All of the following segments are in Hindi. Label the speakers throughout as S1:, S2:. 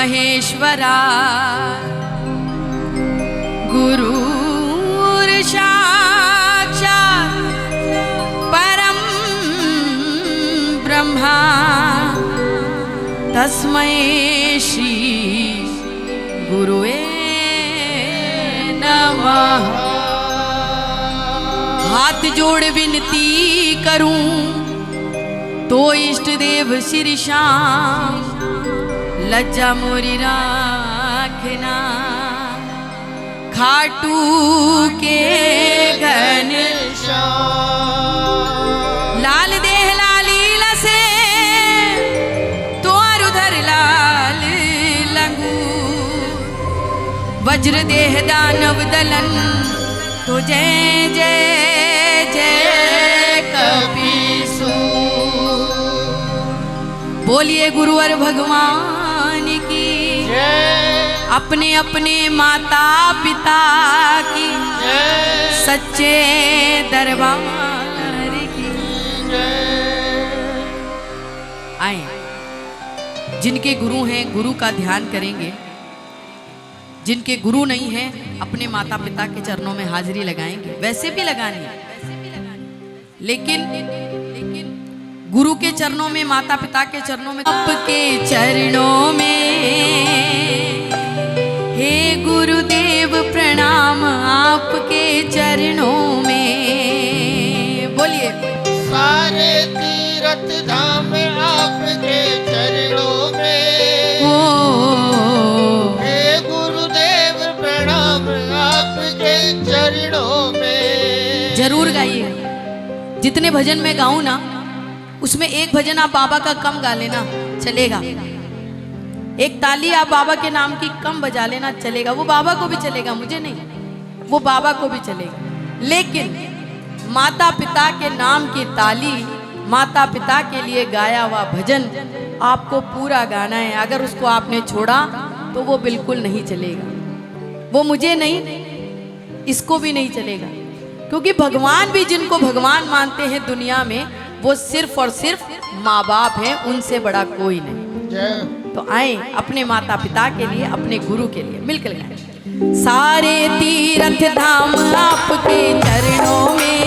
S1: महेश्वरा गुरुर् साक्षात् परं ब्रह्मा तस्मै श्री गुरुवे नमः। हाथ जोड़ विनती करूं तो इष्ट देव श्री श्याम लज्जा मोरी राखना। खाटू के घन लाल देह लाली लसे तो उधर लाल लंगू। वज्र देह दानव दलन तो जय जय जय कपीसू। बोलिए गुरुवर भगवान की अपने अपने माता पिता की सच्चे दरबार की। आए जिनके गुरु हैं गुरु का ध्यान करेंगे, जिनके गुरु नहीं हैं अपने माता पिता के चरणों में हाजिरी लगाएंगे। वैसे भी लगानी है, लेकिन गुरु के चरणों में माता पिता के चरणों में आपके चरणों में हे गुरुदेव प्रणाम आपके चरणों में। बोलिए
S2: सारे तीर्थ धाम आपके चरणों में। हे गुरुदेव प्रणाम आपके चरणों में।
S1: जरूर गाइए। जितने भजन में गाऊं ना उसमें एक भजन आप बाबा का कम गा लेना चलेगा, एक ताली आप बाबा के नाम की कम बजा लेना चलेगा। वो बाबा को भी चलेगा, मुझे नहीं, वो बाबा को भी चलेगा। लेकिन माता पिता के नाम की ताली, माता पिता के लिए गाया हुआ भजन आपको पूरा गाना है। अगर उसको आपने छोड़ा तो वो बिल्कुल नहीं चलेगा। वो मुझे नहीं, इसको भी नहीं चलेगा, क्योंकि भगवान भी जिनको भगवान मानते हैं दुनिया में वो सिर्फ और सिर्फ माँ बाप हैं, उनसे बड़ा कोई नहीं। तो आए अपने माता पिता के लिए, अपने गुरु के लिए मिलकर गाएं। सारे तीर्थ धाम आपके चरणों में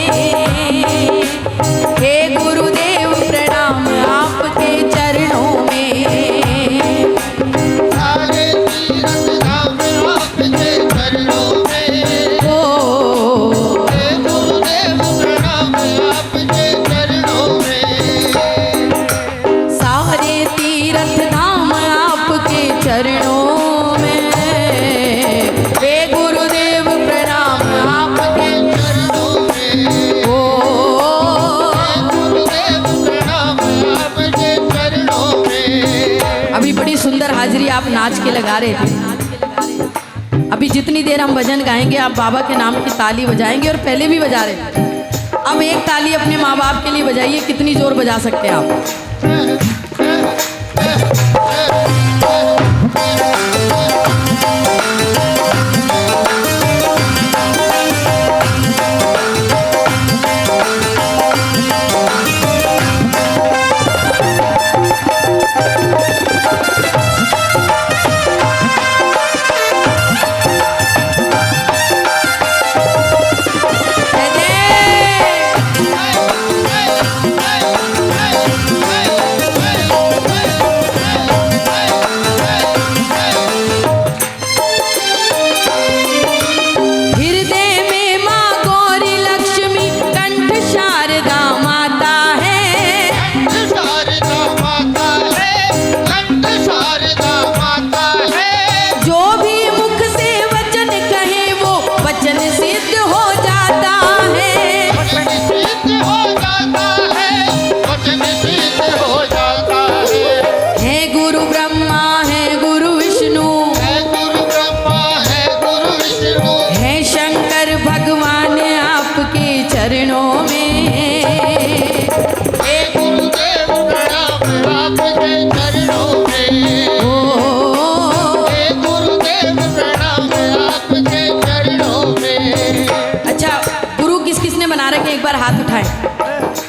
S1: हे गुरुदेव प्रणाम आपके चरणों में।
S2: सारे तीर्थ धाम आपके चरणों में। हे गुरुदेव प्रणाम आपके चरणों में।
S1: सारे तीर्थ धाम आपके चरणों में हे गुरुदेव प्रणाम आपके
S2: चरणों में। गुरुदेव प्रणाम आपके चरणों में।
S1: अभी बड़ी सुंदर हाजिरी आप नाच के लगा रहे थे। अभी जितनी देर हम भजन गाएंगे आप बाबा के नाम की ताली बजाएंगे, और पहले भी बजा रहे थे। अब एक ताली अपने माँ बाप के लिए बजाइए। कितनी जोर बजा सकते हैं आप?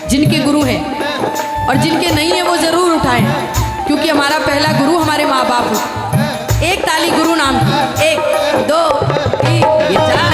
S1: जिनके गुरु हैं और जिनके नहीं है वो जरूर उठाएं, क्योंकि हमारा पहला गुरु हमारे माँ बाप हैं। नाम की। 1 2 3 ये 4।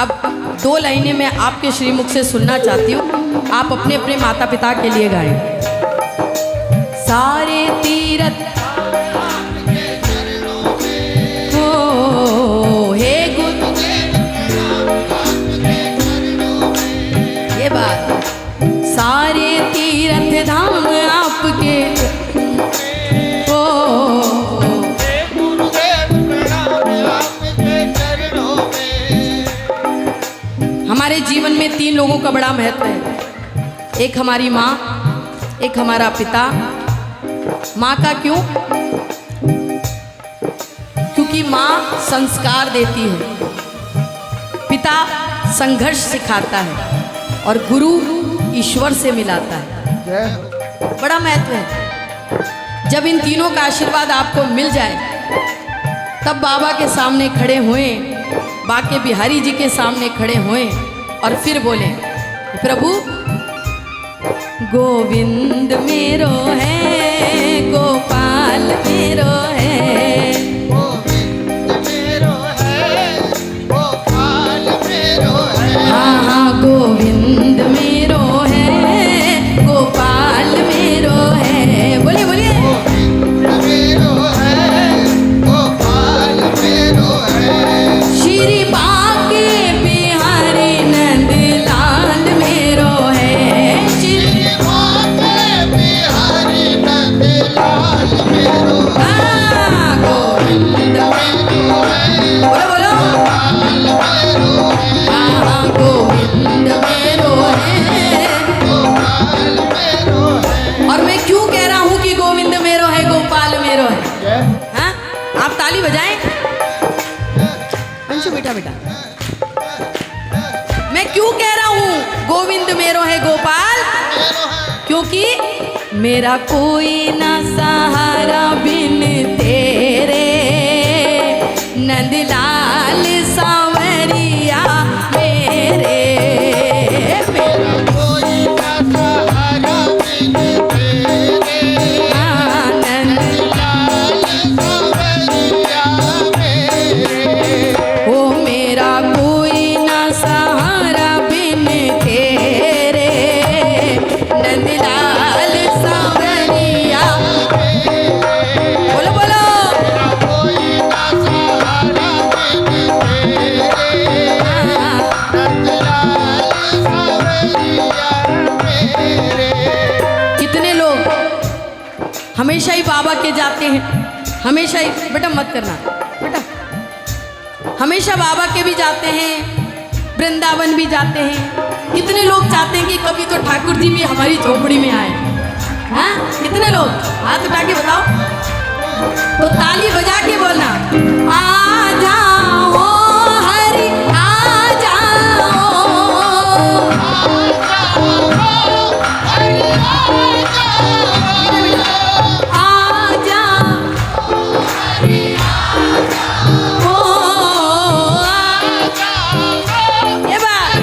S1: अब 2 लाइनें मैं आपके श्रीमुख से सुनना चाहती हूँ। आप अपने अपने माता पिता के लिए गाएं। सारे तीरथ हो हे गुरु, ये बात, सारे तीरथ धाम आपके हो। हमारे जीवन में 3 लोगों का बड़ा महत्व है। एक हमारी माँ, एक हमारा पिता। माँ का क्यों? क्योंकि माँ संस्कार देती है, पिता संघर्ष सिखाता है और गुरु ईश्वर से मिलाता है। बड़ा महत्व है। जब इन तीनों का आशीर्वाद आपको मिल जाए तब बाबा के सामने खड़े हुए, बाके बिहारी जी के सामने खड़े हुए और फिर बोले, प्रभु गोविंद मेरो है, गोपाल मेरो है,
S2: गोविंद मेरो है, गोपाल मेरो है।
S1: हाँ हाँ गोविंद मेरो है, गोपाल मेरो है। बोलिए बोलिए।
S2: गोविंद मेरो है, गोपाल मेरो है।
S1: श्री बाके बिहारी नंदलाल मेरो है, श्री
S2: बाके बिहारी नंदलाल मेरो है।
S1: हाँ, गोविंद
S2: मेरो है,
S1: बोलो बोलो।
S2: गोपाल मेरो है,
S1: हाँ हाँ गोविंद मेरो है।
S2: गोपाल मेरो है।
S1: और मैं क्यों कह रहा हूँ कि गोविंद मेरो है, गोपाल मेरो है? हाँ, आप ताली बजाएं। अंशु बेटा बेटा, मैं क्यों कह रहा हूँ गोविंद मेरो है, गोपाल? क्योंकि मेरा कोई ना सहारा बिन तेरे, नंदलाल सांवरिया मेरे। मेरा
S2: कोई ना सहारा बिन तेरे,
S1: आनंद
S2: लाल सांवरिया मेरे।
S1: ओ मेरा कोई ना सहारा बिन तेरे, नंदलाल सांवरिया। बोलो बोलो।
S2: कोई ना सहारा बिन
S1: के जाते हैं, हमेशा ही बेटा मत करना बेटा, हमेशा बाबा के भी जाते हैं, वृंदावन भी जाते हैं। कितने लोग चाहते हैं कि कभी तो ठाकुर जी भी हमारी झोपड़ी में आए? हाँ, कितने लोग हाथ उठा के बताओ, तो ताली बजा के बोलना, आ जाओ हरि आ जाओ, आ जाओ ये बात,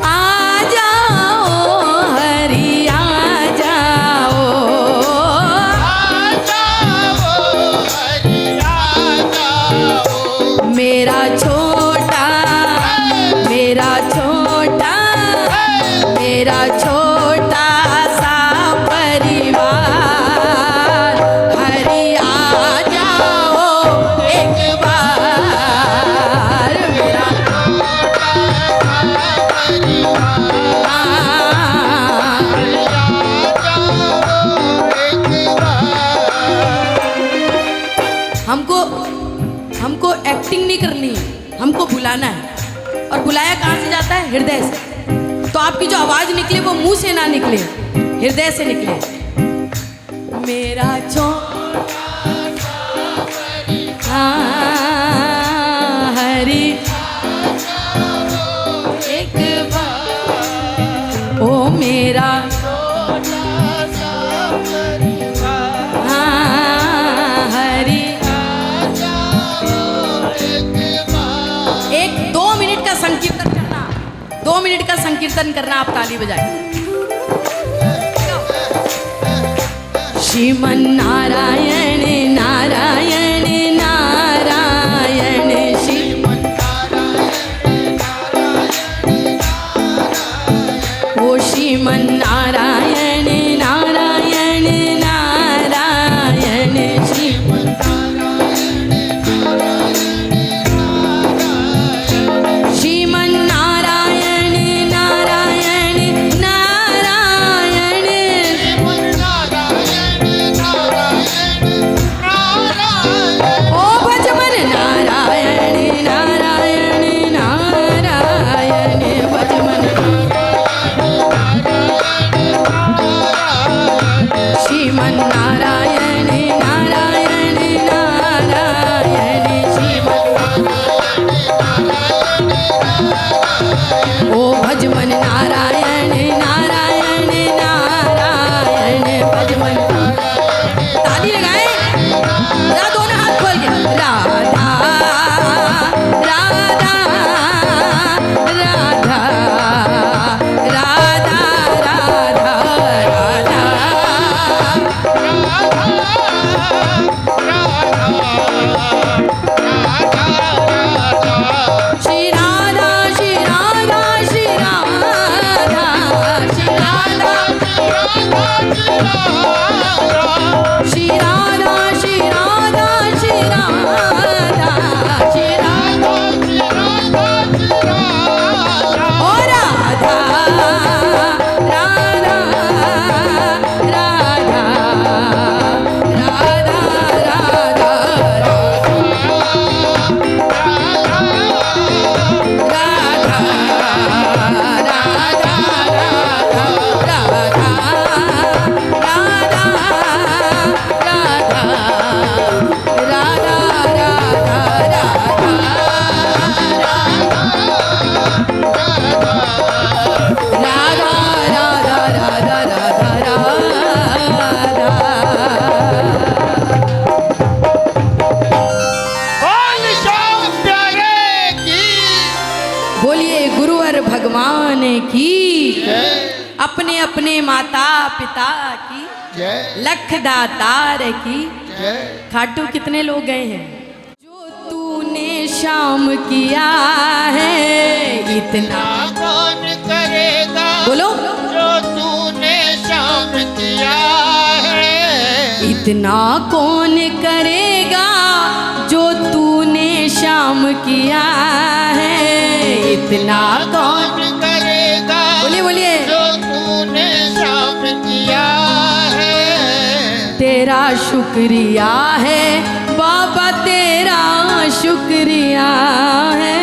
S1: आ जाओ हरि आ जाओ, मेरा छोटा मेरा छोटा मेरा छोटा सा परिवार, हरि आ जाओ एक बार, मेरा हमको हमको एक्टिंग नहीं करनी है, हमको बुलाना है। और बुलाया कहाँ से जाता है? हृदय से। तो आपकी जो आवाज निकले वो मुंह से ना निकले, हृदय से निकले। मेरा हरि एक बार, ओ मेरा हरि, 1-2 मिनट का संकीर्तन करना, 2 मिनट का संकीर्तन करना, आप ताली बजाए। श्रीमन नारायण नारायण नारायण, श्रीमन ओ श्रीमन नारायण नारायण नारायण, श्रीमन श्रीमन नारायण नारायण नारायण, ओ भजमन नारायण नारायण नारायण, भजमन श्रीमन नारायण नारायण नारायण, श्रीमन ओ भजमन नारायण नारायण नारायण, भजमन। ताली लगाए, दोनों हाथ खोल के, राधा राधा राधा राधा राधा श्री राधा श्री राधा श्री राधा श्री राधा श्री राधा श्री राधा श्री राधा श्री राधा, ओ राधा राधा राधा राधा राधा बोलिए गुरुवर भगवान की, अपने अपने माता पिता की, लख दातार की। खाटू कितने लोग गए हैं? जो तूने शाम किया है इतना
S2: कौन करेगा,
S1: बोलो,
S2: जो तूने शाम किया है
S1: इतना कौन करेगा, जो तूने शाम किया है इतना कौन
S2: करेगा,
S1: बोलिए बोलिए,
S2: जो तूने शाम किया है
S1: तेरा शुक्रिया है बाबा, तेरा शुक्रिया है,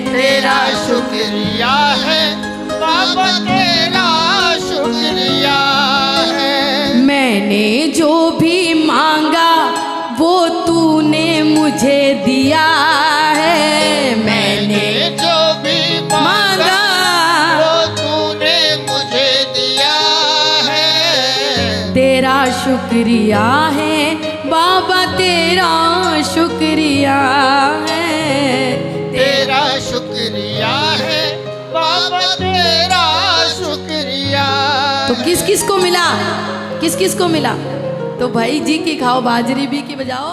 S2: तेरा शुक्रिया है बाबा, तेरा शुक्रिया है।
S1: मैंने जो भी मांगा वो तूने मुझे दिया है, मैंने
S2: जो भी मांगा वो तूने मुझे दिया है।
S1: तेरा शुक्रिया है बाबा, तेरा शुक्रिया है,
S2: तेरा शुक्रिया है बाबा, तेरा शुक्रिया।
S1: तो किस किस को मिला, किस किस को मिला? तो भाई जी की खाओ, बाजरी भी की बजाओ।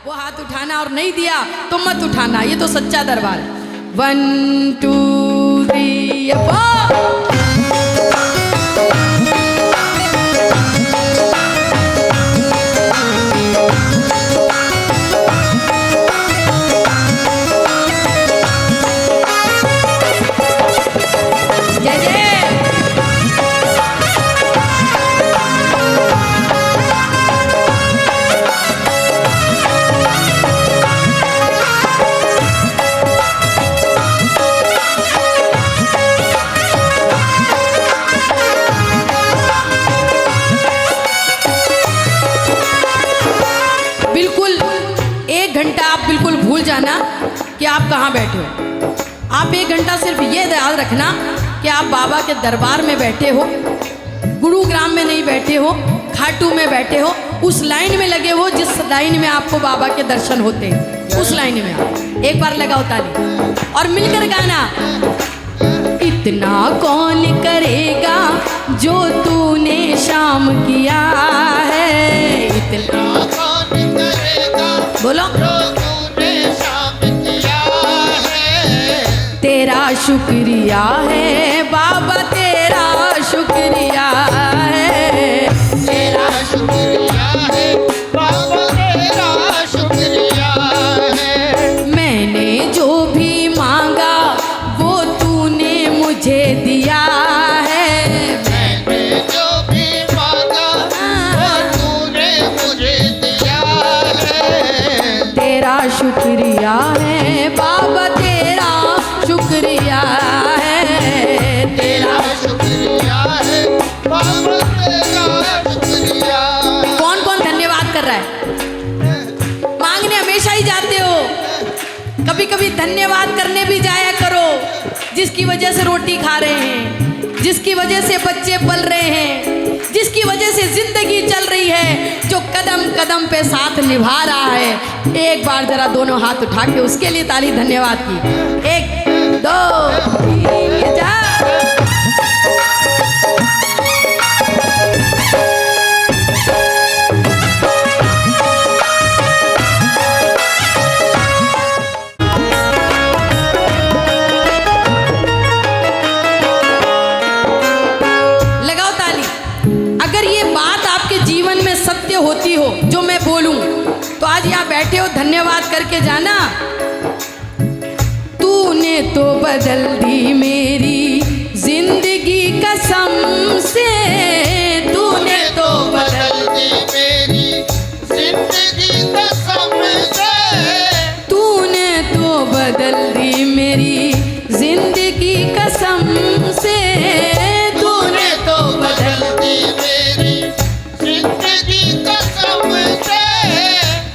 S1: वो हाथ उठाना और नहीं दिया तो मत उठाना, ये तो सच्चा दरबार है। 1 2 3 4। कि आप कहाँ बैठे हो। आप 1 घंटा सिर्फ ये याद रखना कि आप बाबा के दरबार में बैठे हो, गुरुग्राम में नहीं बैठे हो, खाटू में बैठे हो, उस लाइन में लगे हो जिस लाइन में आपको बाबा के दर्शन होते हैं, उस लाइन में आप एक बार लगाओ ताली और मिलकर गाना। इतना कौन करेगा जो तूने शाम किया है, इतना
S2: कौन करेगा
S1: बोलो
S2: जो तूने शाम किया है।
S1: तेरा शुक्रिया है बाबा, तेरा शुक्रिया है,
S2: तेरा शुक्रिया है बाबा, तेरा शुक्रिया है।
S1: मैंने जो भी मांगा वो तूने मुझे दिया है,
S2: मैंने जो भी मांगा वो तूने मुझे दिया है।
S1: तेरा शुक्रिया है बाबा, तेरा शुक्रिया है,
S2: तेरा शुक्रिया है बाबा, तेरा शुक्रिया।
S1: कौन कौन धन्यवाद कर रहा है? मांगने हमेशा ही जाते हो, कभी कभी धन्यवाद करने भी जाया करो, जिसकी वजह से रोटी खा रहे हैं, जिसकी वजह से बच्चे पल रहे हैं, जिसकी वजह से जिंदगी चल रही है, जो कदम कदम पे साथ निभा रहा है। एक बार जरा दोनों हाथ उठा के उसके लिए ताली धन्यवाद की। 1 2 3 4। लगाओ ताली। अगर ये बात आपके जीवन में सत्य होती हो जो मैं बोलूं, तो आज यहाँ बैठे हो धन्यवाद करके जाना। तूने तो बदल दी मेरी जिंदगी कसम से, तूने तो बदल
S2: दी मेरी जिंदगी कसम से।
S1: तूने तो बदल दी मेरी जिंदगी कसम से,
S2: तूने तो बदल दी मेरी जिंदगी कसम से।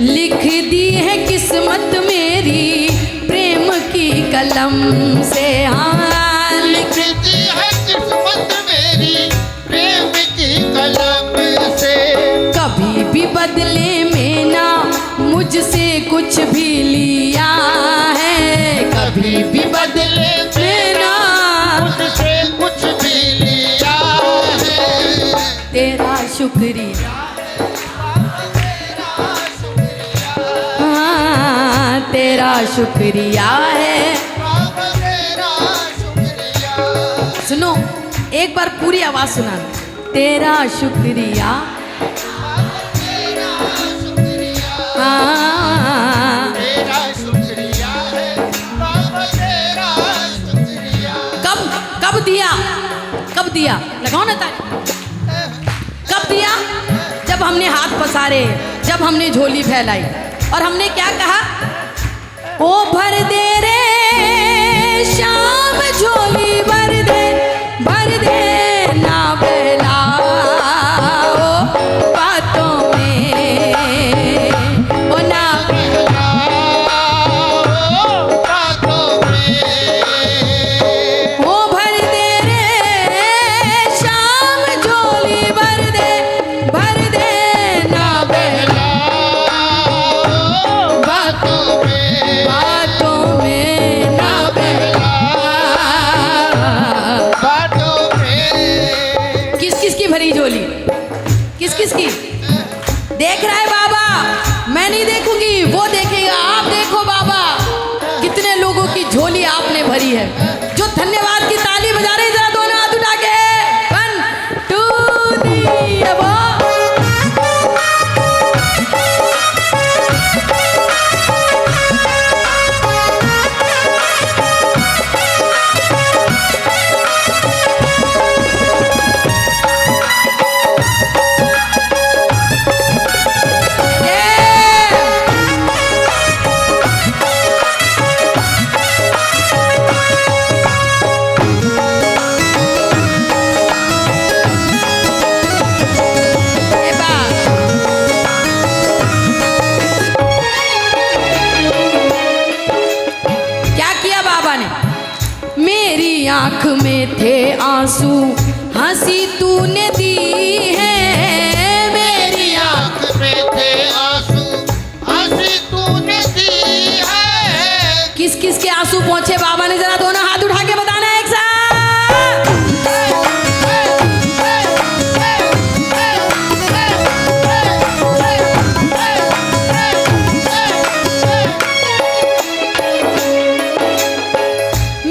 S1: लिख दी है किस्मत मेरी प्रेम की कलम से। हाँ,
S2: लिख दी है किस्मत मेरी प्रेम की कलम से।
S1: कभी भी बदले में ना मुझसे कुछ भी लिया है, कभी भी बदले में ना
S2: मुझसे कुछ भी लिया है।
S1: तेरा शुक्रिया, हाँ तेरा शुक्रिया है।
S2: बाबा तेरा शुक्रिया।
S1: सुनो एक बार पूरी आवाज सुनाना। तेरा शुक्रिया, हाँ
S2: तेरा शुक्रिया है बाबा, तेरा शुक्रिया।
S1: कब दिया, कब दिया? लगाओ ना ताली। कब दिया? जब हमने हाथ पसारे, जब हमने झोली फैलाई और हमने क्या कहा, ओ भर दे रे श्याम झोली भर दे ना बेला बातों में, ओ ना
S2: बातों में,
S1: ओ भर दे रे श्याम झोली भर दे ना बेला
S2: बातों में,
S1: बातों में ना बेला।
S2: बातों में।
S1: किस किस की भरी झोली, किस किस की? देख रहा है बाबा, मैं नहीं देखूंगी, वो देखेगा। आप देखो बाबा, कितने लोगों की झोली आपने भरी है। जो धन्यवाद की ताली बजा रहे, जरा दोनों हाथ उठा के 1 2 3 अब आँख में थे आंसू, हंसी तूने दी है।
S2: मेरी आँख में थे आंसू, हंसी तूने दी है।
S1: किस किस के आंसू पहुंचे बाबा ने, जरा दोनों हाथ उठा के बताना एक साथ।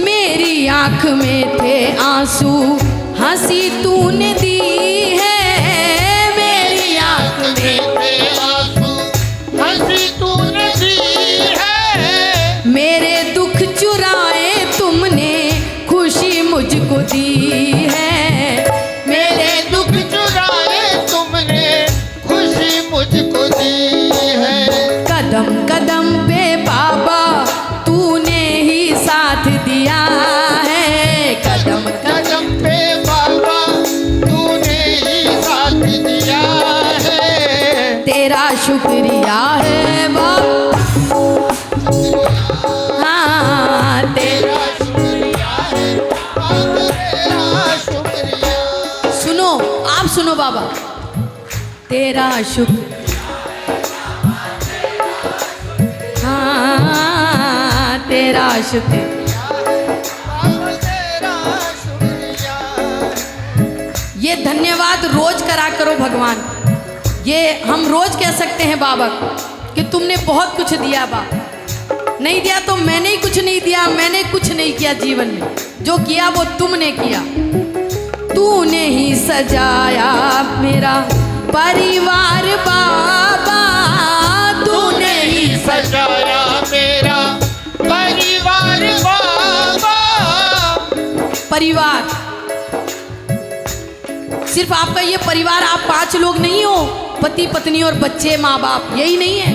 S1: मेरी आँख में थे आंसू, हंसी तूने दी है। मेरी आँख में
S2: थे आंसू, हंसी तूने दी है।
S1: मेरे दुख चुराए तुमने, खुशी मुझको दी है।
S2: मेरे दुख चुराए तुमने, खुशी मुझको दी है।
S1: कदम कदम पे बाबा तूने ही साथ दिया है। कदम
S2: कदम पे बाबा तूने ही साथ दिया है।
S1: तेरा शुक्रिया है बाबा, हाँ तेरा।
S2: तेरा शुक्रिया है बाबा, तेरा शुक्रिया।
S1: सुनो, आप सुनो बाबा, तेरा शुक्र, हाँ तेरा शुक्र।
S2: बाबा तेरा शुक्रिया।
S1: ये धन्यवाद रोज करा करो भगवान। ये हम रोज कह सकते हैं बाबा कि तुमने बहुत कुछ दिया बा। नहीं दिया तो मैंने ही कुछ नहीं दिया, मैंने कुछ नहीं किया जीवन में। जो किया वो तुमने किया। तूने ही सजाया मेरा परिवार बाबा, तूने ही
S2: सजाया मेरा परिवार बाबा।
S1: परिवार सिर्फ आपका ये परिवार, आप 5 लोग नहीं हो, पति पत्नी और बच्चे माँ बाप, यही नहीं है।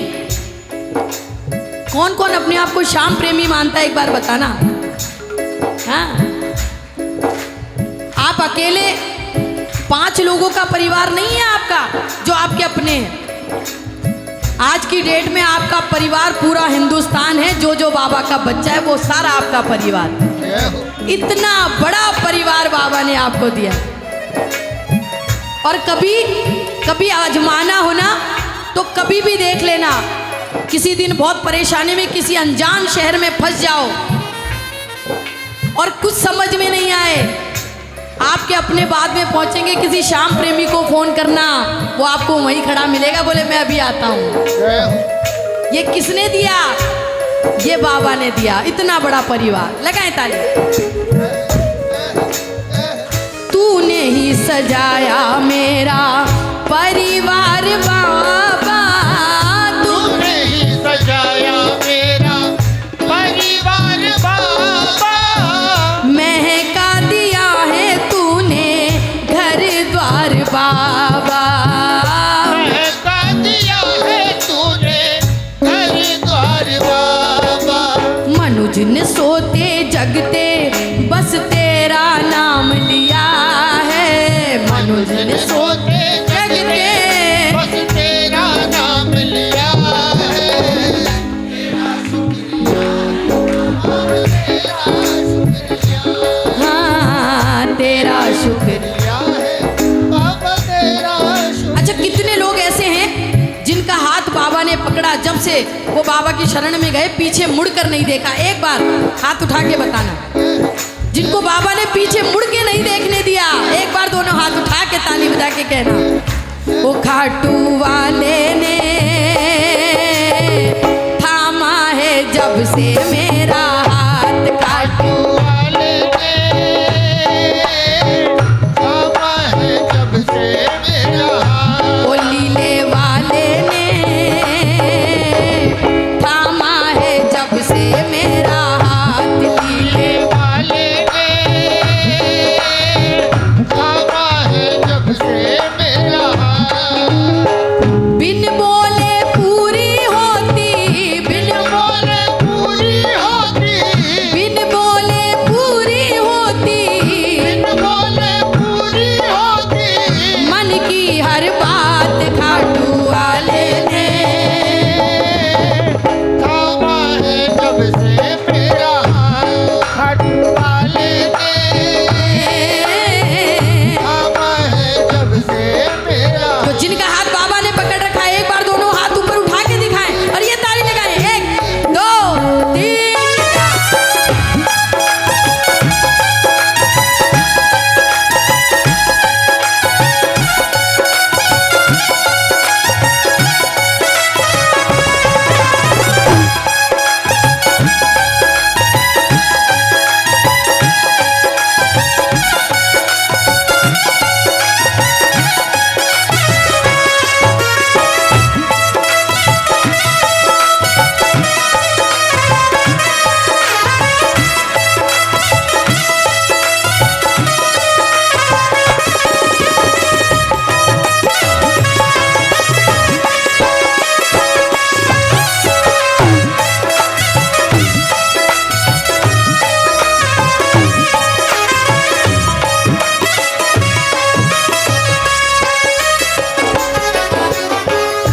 S1: कौन कौन अपने आप को श्याम प्रेमी मानता है, एक बार बताना। हाँ, आप अकेले 5 लोगों का परिवार नहीं है आपका, जो आपके अपने हैं। आज की डेट में आपका परिवार पूरा हिंदुस्तान है। जो बाबा का बच्चा है वो सारा आपका परिवार। इतना बड़ा परिवार बाबा ने आपको दिया। और कभी आजमाना हो ना, तो कभी भी देख लेना, किसी दिन बहुत परेशानी में किसी अनजान शहर में फंस जाओ और कुछ समझ में नहीं आए, आपके अपने बाद में पहुंचेंगे, किसी श्याम प्रेमी को फोन करना, वो आपको वहीं खड़ा मिलेगा, बोले मैं अभी आता हूँ। ये किसने दिया? ये बाबा ने दिया। इतना बड़ा परिवार, लगाएं ताली। तूने ही सजाया मेरा परिवार बाबा,
S2: तूने ही सजाया मेरा परिवार बाबा।
S1: महका दिया है तूने घर द्वार बाबा। जगते बस तेरा नाम लिया है। मनुज ने सोते जगते
S2: बस तेरा नाम लिया है।
S1: हाँ तेरा शुक्रिया
S2: बाबा तेरा शुक्रिया।
S1: अच्छा, कितने लोग ऐसे हैं जिनका हाथ बाबा ने पकड़ा, जब से वो बाबा की शरण में गए पीछे मुड़कर नहीं देखा? एक बार हाथ उठा के बताना जिनको बाबा ने पीछे मुड़ के नहीं देखने दिया। एक बार दोनों हाथ उठा के ताली बजा के कहना, वो खाटू वाले ने थामा है जब से मेरा हाथ। खाटू
S2: वाले ने थामा है जब से मेरा हाथ।
S1: ओ लीले वाले ने थामा है जब से मेरा हाथ। लीले
S2: वाले ने थामा है जब से मेरा हाथ।
S1: बिन बोले पूरी होती, बिन
S2: बोले पूरी होती,
S1: बिन बोले पूरी होती,
S2: बिन बोले पूरी होती।
S1: मन की हर बात खाटू वाले ने।
S2: थामा है जब से मेरा हाथ। खाटू वाले ने थामा है जब से मेरा हाथ।
S1: तो जिनका हाथ बाबा ने पकड़ रखा है, एक बार दोनों हाथ ऊपर उठा के दिखाएं और ये ताली लगाएं। 1 2 3।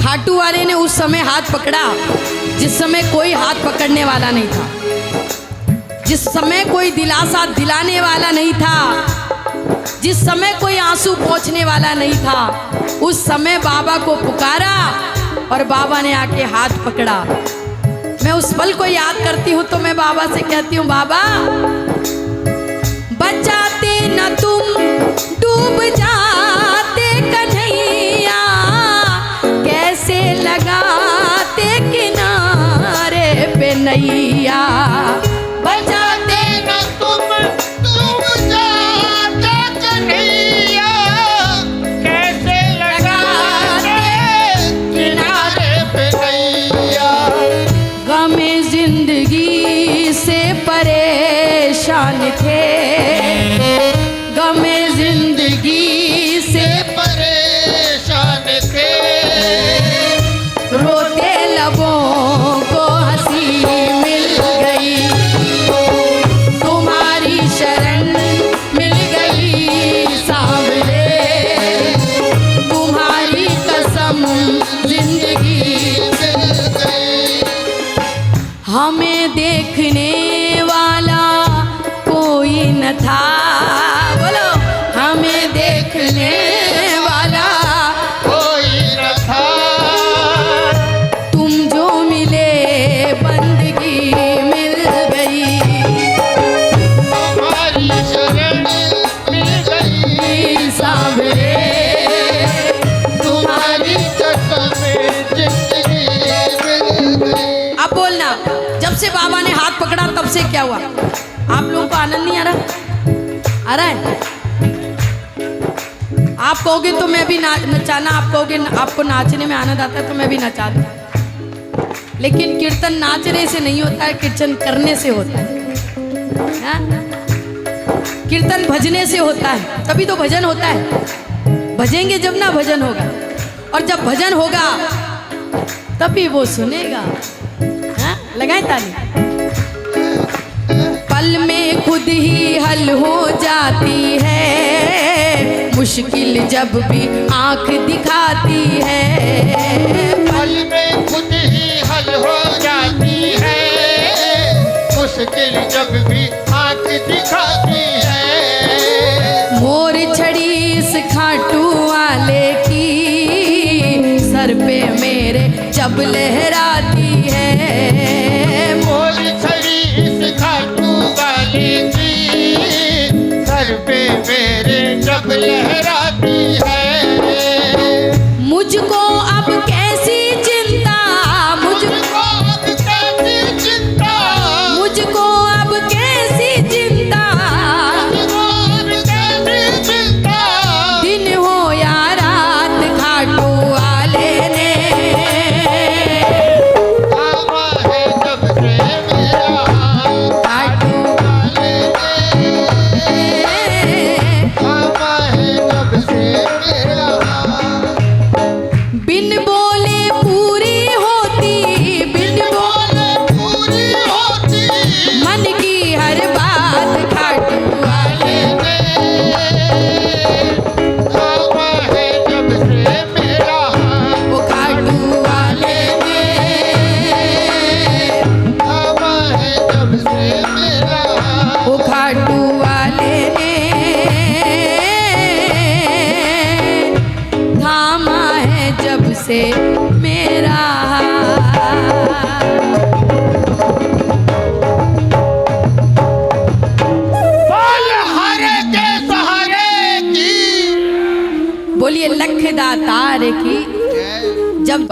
S1: खाटू वाले ने उस समय हाथ पकड़ा जिस समय कोई हाथ पकड़ने वाला नहीं था, जिस समय कोई दिलासा दिलाने वाला नहीं था, जिस समय कोई आंसू पोंछने वाला नहीं था। उस समय बाबा को पुकारा और बाबा ने आके हाथ पकड़ा। मैं उस पल को याद करती हूँ तो मैं बाबा से कहती हूँ, बाबा बचाते न तुम डूब जाते कन्हैया, कैसे लगाते किनारे पे नैया। बचाते
S2: न तुम जाते कन्हैया, कैसे लगाते किनारे पे नैया।
S1: गमे जिंदगी से परेशान थे, गमे जिंदगी से
S2: परेशान थे,
S1: रोते लबों को हंसी मिल गई, तुम्हारी शरण मिल गई सांवरे, तुम्हारी कसम जिंदगी
S2: मिल गई।
S1: हमें देखने वाला कोई न था। बोलो, हमें देखने वाला
S2: कोई न था,
S1: तुम जो मिले बंदगी मिल गई,
S2: तुम्हारी शरण मिल गई
S1: सांवरे,
S2: तुम्हारी कसम जिंदगी मिल गई।
S1: अब बोलना, जब से बाबा ने हाथ पकड़ा तब से क्या हुआ? आप लोगों को आनंद नहीं आ रहा? आ रहा है? आप कहोगे तो मैं भी नचाना, आप कहोगे आपको नाचने में आनंद आता है तो मैं भी नचा दूं। लेकिन कीर्तन नाचने से नहीं होता है, कीर्तन करने से होता है। कीर्तन भजने से होता है, तभी तो भजन होता है। भजेंगे जब ना भजन होगा, और जब भजन होगा तभी वो सुनेगा। हाँ? लगाएं ताली। पल में खुद ही हल हो जाती है, मुश्किल जब भी आंख दिखाती है।
S2: पल में खुद ही हल हो जाती है, मुश्किल जब भी आंख दिखाती है।
S1: मोर छड़ी इस खाटू वाले की, सर पे मेरे जब लहराती है।
S2: मोर छड़ी इस खाटू वाले की, सर पे मेरे जब लहराती है।
S1: मुझको अब कैसी चिंता,
S2: मुझको अब कैसी चिंता,
S1: मुझको अब कैसी चिंता,
S2: मुझको अब कैसी चिंता।
S1: दिन हो या रात खाटू वाले ने
S2: थामा है जब से मेरा हाथ,
S1: खाटू
S2: वाले ने थामा है जब से मेरा हाथ।
S1: बिन बोले पूरी होती, बिन बोले
S2: पूरी होती
S1: मन की हर बात खाटू वाले
S2: थामा है जब से मेरा हाथ,
S1: वो खाटू वाले ने
S2: थामा है जब से मेरा हाथ।
S1: वो खाटू वाले ने थामा है जब से मेरा हाथ।
S2: पल हरे के सहारे की
S1: बोलिए लख दातार की जब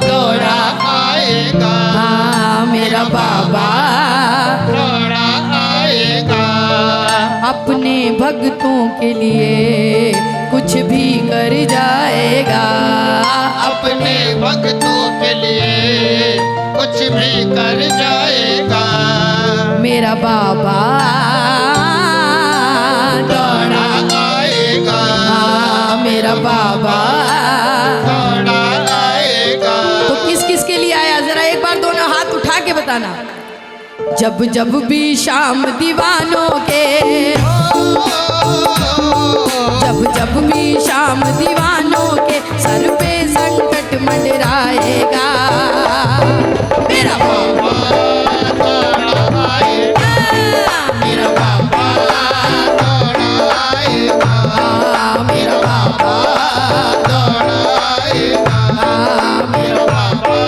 S2: दौड़ा आएगा,
S1: हाँ मेरा बाबा
S2: दौड़ा आएगा।
S1: अपने भक्तों के लिए कुछ भी कर जाएगा।
S2: अपने भक्तों के लिए कुछ भी कर जाएगा।
S1: मेरा बाबा
S2: दौड़ा आएगा,
S1: हाँ मेरा बाबा।
S2: दौड़ा आएगा।
S1: तो किस किस के लिए आया, जरा एक बार दोनों हाथ उठा के बताना। जब जब भी शाम दीवानों के, जब जब भी शाम दीवानों के सर पे संकट मंडराएगा। मेरा बाबा
S2: दौड़ा आएगा,
S1: मेरा बाबा,
S2: दौड़ा आएगा,
S1: हाँ मेरा बाबा,
S2: दौड़ा आएगा,
S1: हाँ मेरा
S2: बाबा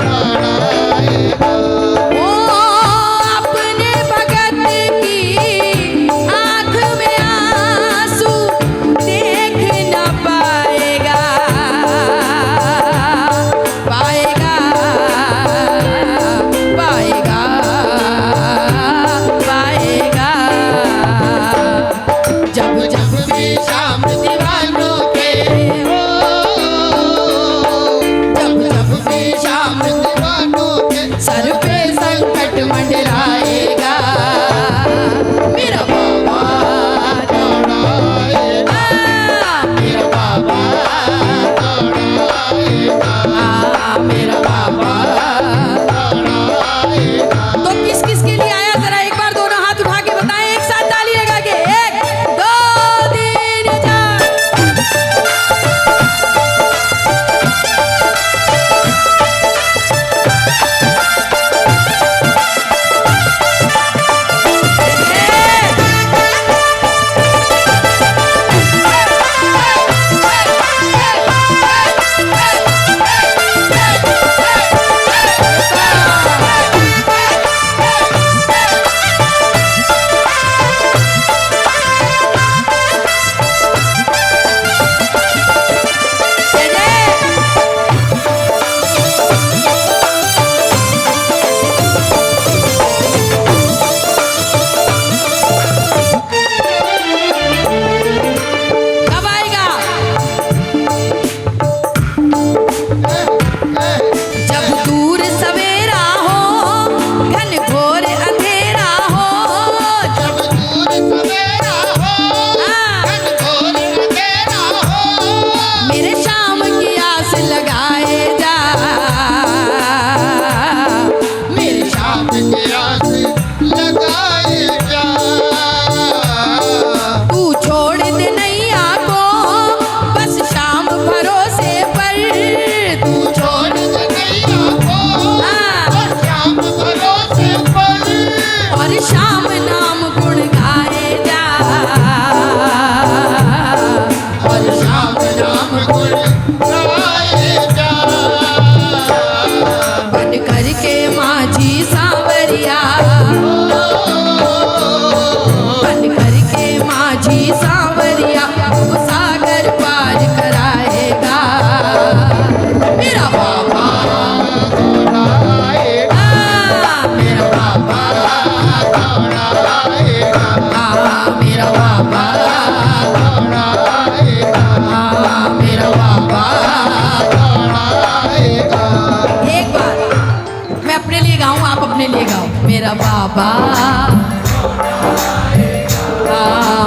S2: दौड़ा आएगा।
S1: वो अपने भगत की आँख में आंसू देख न पाएगा,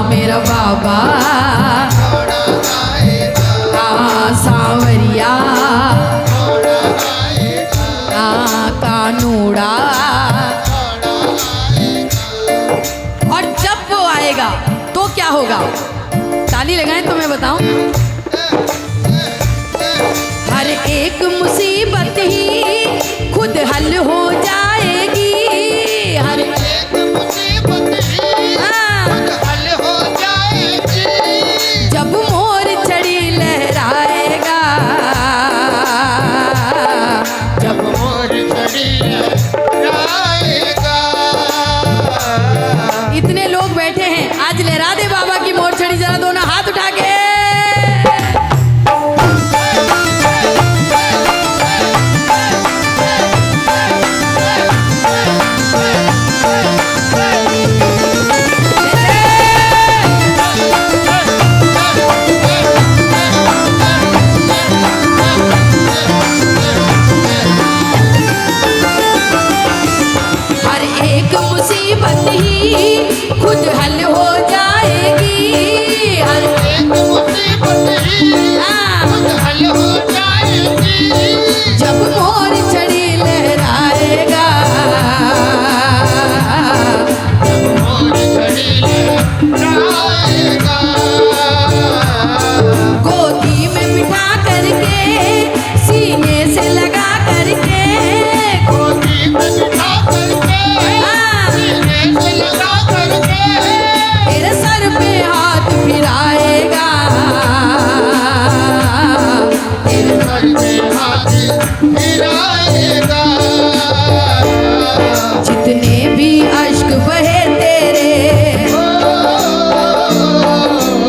S1: मेरा बाबा
S2: घोड़ा आएगा,
S1: सांवरिया
S2: घोड़ा आएगा,
S1: कानूड़ा।
S2: घोड़ा आएगा।
S1: और जब वो आएगा तो क्या होगा? ताली लगाएं तो मैं बताऊं। हर एक मुसीबत ही खुद हल हो जाएगी। हर
S2: एक मुसीबत ही
S1: हाँ,
S2: खुद हल हो जाएगी।
S1: जब मोर छड़ी लहराएगा,
S2: जब मोर चढ़ी लहराएगा।
S1: इतने लोग बैठे हैं, आज लहरा दे बाबा की मोर छड़ी, जरा दोनों हाथ उठा के। हर एक मुसीबत ही खुद हल हो जाएगी। हर
S2: एक मुसीबत ही
S1: हाँ,
S2: खुद हल हो जाएगी।
S1: जब मोर छड़ी लहराएगा,
S2: मोर चढ़ी लहराएगा।
S1: गोदी में बिठा करके, सीने से लगा करके,
S2: गोदी में बिठा करके, सीने से लगा करके,
S1: तेरे सर पे हाथ फिराएगा।
S2: तेरे सर पे हाथ फिराएगा।
S1: जितने भी अश्क बहे तेरे,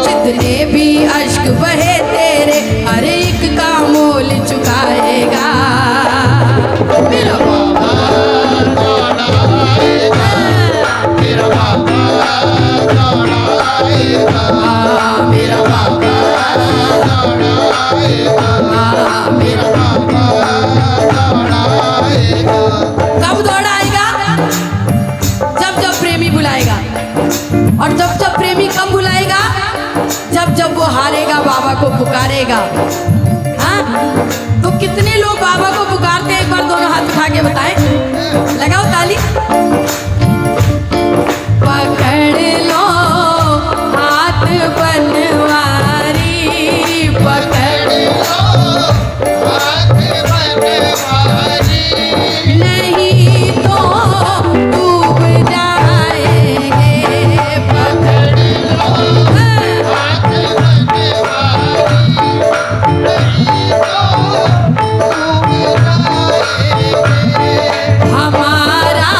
S1: जितने भी अश्क बहे तेरे, हर एक का मोल चुकाएगा। मेरा बाबा
S2: दौड़ा आएगा, मेरा बाबा दौड़ा आएगा,
S1: मेरा बाबा
S2: दौड़ा आएगा,
S1: मेरा
S2: बाबा दौड़ा आएगा।
S1: कब दौड़ा आएगा? जब जब प्रेमी बुलाएगा। और जब जब प्रेमी कब बुलाएगा? जब जब वो हारेगा, बाबा को पुकारेगा। हाँ, तो कितने लोग बाबा को पुकारते हैं? एक बार दोनों हाथ उठा के बताएं। लगाओ ताली। पकड़ लो हाथ बनवारी, पकड़
S2: हाथ बनवारी,
S1: नहीं तो डूब जाएंगे। पकड़ लो
S2: हाथ बनवारी, नहीं तो डूब जाएंगे।
S1: हमारा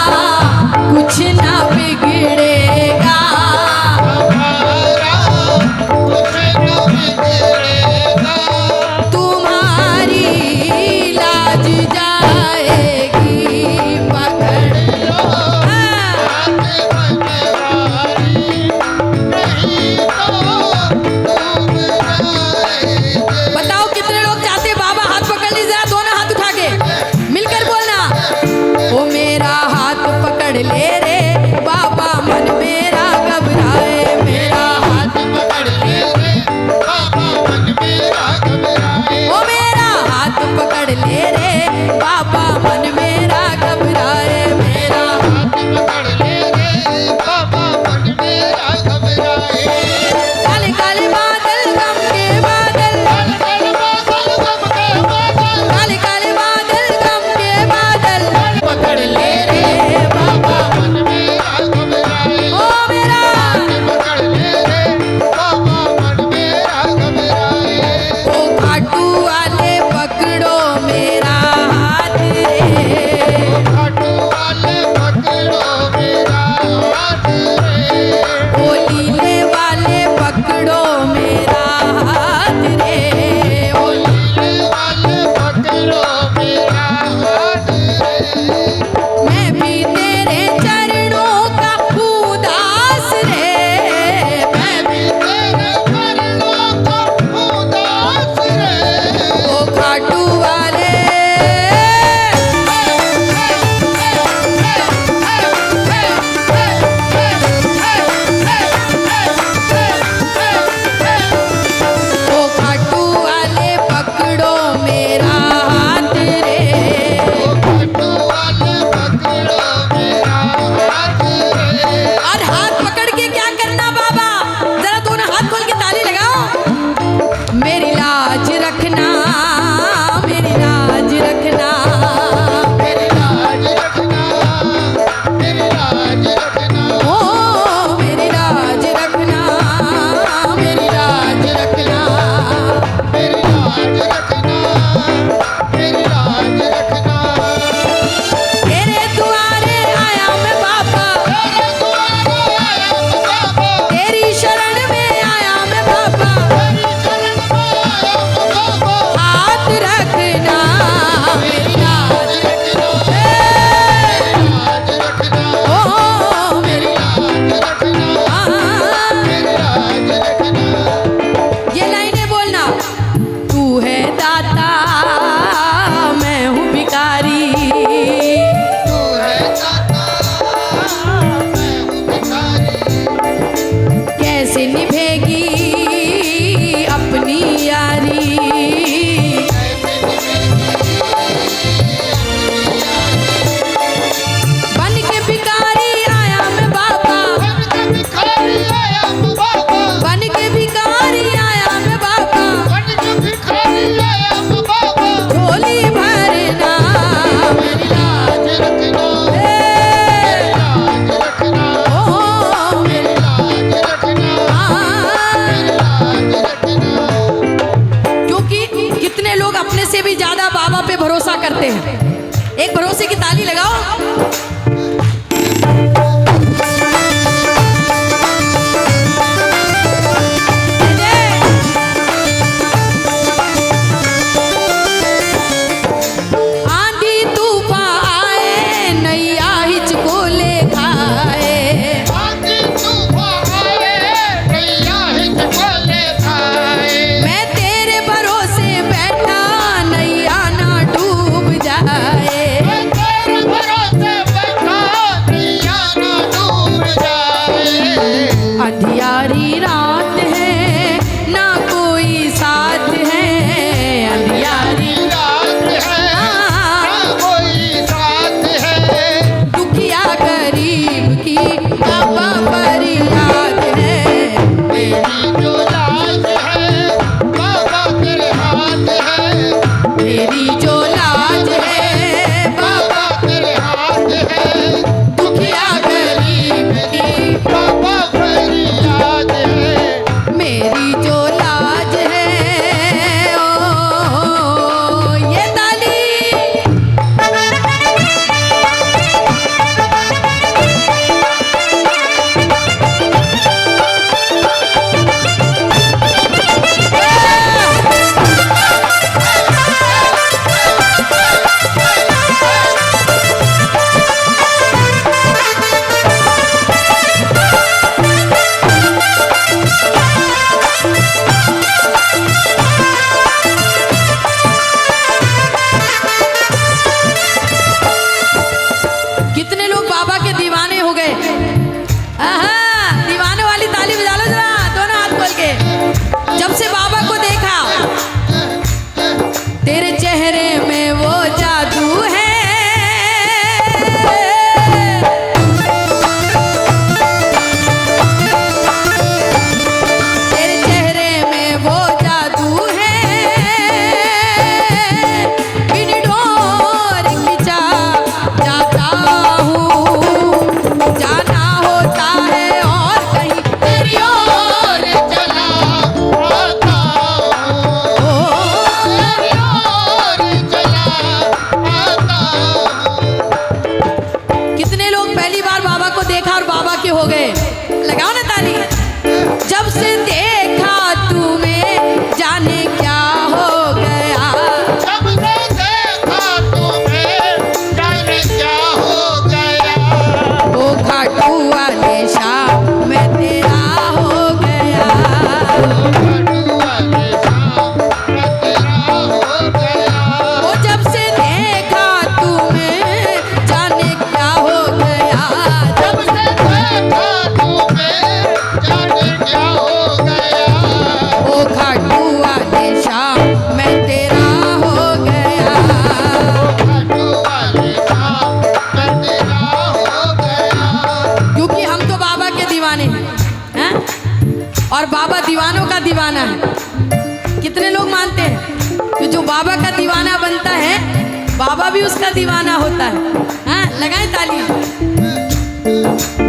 S1: अंधियारी रात है ना कोई साथ है, अंधियारी
S2: रात है ना कोई साथ है,
S1: दुखिया गरीब की बाबा फरियाद है,
S2: मेरी जो लाज है बाबा तेरे हाथ है,
S1: मेरी जो लाज है
S2: बाबा तेरे हाथ है,
S1: दुखिया गरीब की
S2: बाबा फरियाद है,
S1: मेरी जो लाज है। ओ ये ताली कितने लोग बाबा के दीवाने हो गए। आहा, दीवाने वाली ताली बजा लो जरा, दोनों हाथ खोल के। जब से बाबा को देखा, तेरे चेहरे में वो जादू है, तेरे चेहरे में वो जादू है, बिन डोर खिंचा जाता हूँ, जाना होता है और कहीं तेरी ओर
S2: चला आता हूँ,
S1: ओ,
S2: तेरी ओर चला आता हूँ।
S1: कितने लोग पहली बार बाबा को देखा और बाबा के हो गए। लगाओ ना ताली। जब से देखा तुम्हें जाने क्या हो गया,
S2: जब से देखा तुम्हें जाने क्या हो गया,
S1: ओ घाटू वाले शाम में तेरा हो गया,
S2: बड़ुआ के शाम में तेरा हो गया,
S1: ओ जब से देखा तुम्हें जाने क्या हो गया,
S2: जब से देखा तुम्हें जाने क्या हो गया,
S1: ओ घाटू वाले शाम में तेरा हो गया,
S2: बड़ुआ के शाम में तेरा हो गया।
S1: क्योंकि हम तो बाबा के दीवाने हैं, और बाबा दीवानों का दीवाना है। कितने लोग मानते हैं कि जो बाबा का दीवाना बनता है बाबा भी उसका दीवाना होता है। हाँ, लगाएं ताली।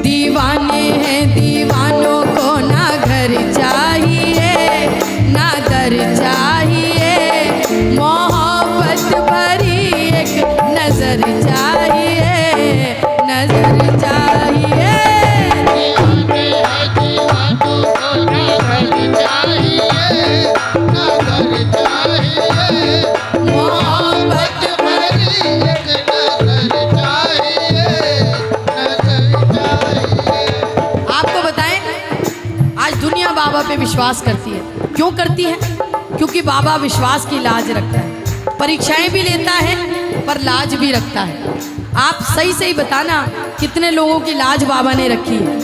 S1: दीवाने हैं दीवानों को ना घर चाहिए ना दर चाहिए, मोहब्बत भरी एक नजर चाहिए, नजर चाहिए।
S2: दीवाने हैं दीवानों को ना घर चाहिए, ना घर चाहिए, मोहब्बत भरी एक नजर चाहिए, नजर चाहिए।
S1: आपको बताएं, आज दुनिया बाबा पे विश्वास करती है। क्यों करती है? क्योंकि बाबा विश्वास की लाज रखता है, परीक्षाएं भी लेता है पर लाज भी रखता है। आप सही सही बताना कितने लोगों की लाज बाबा ने रखी है।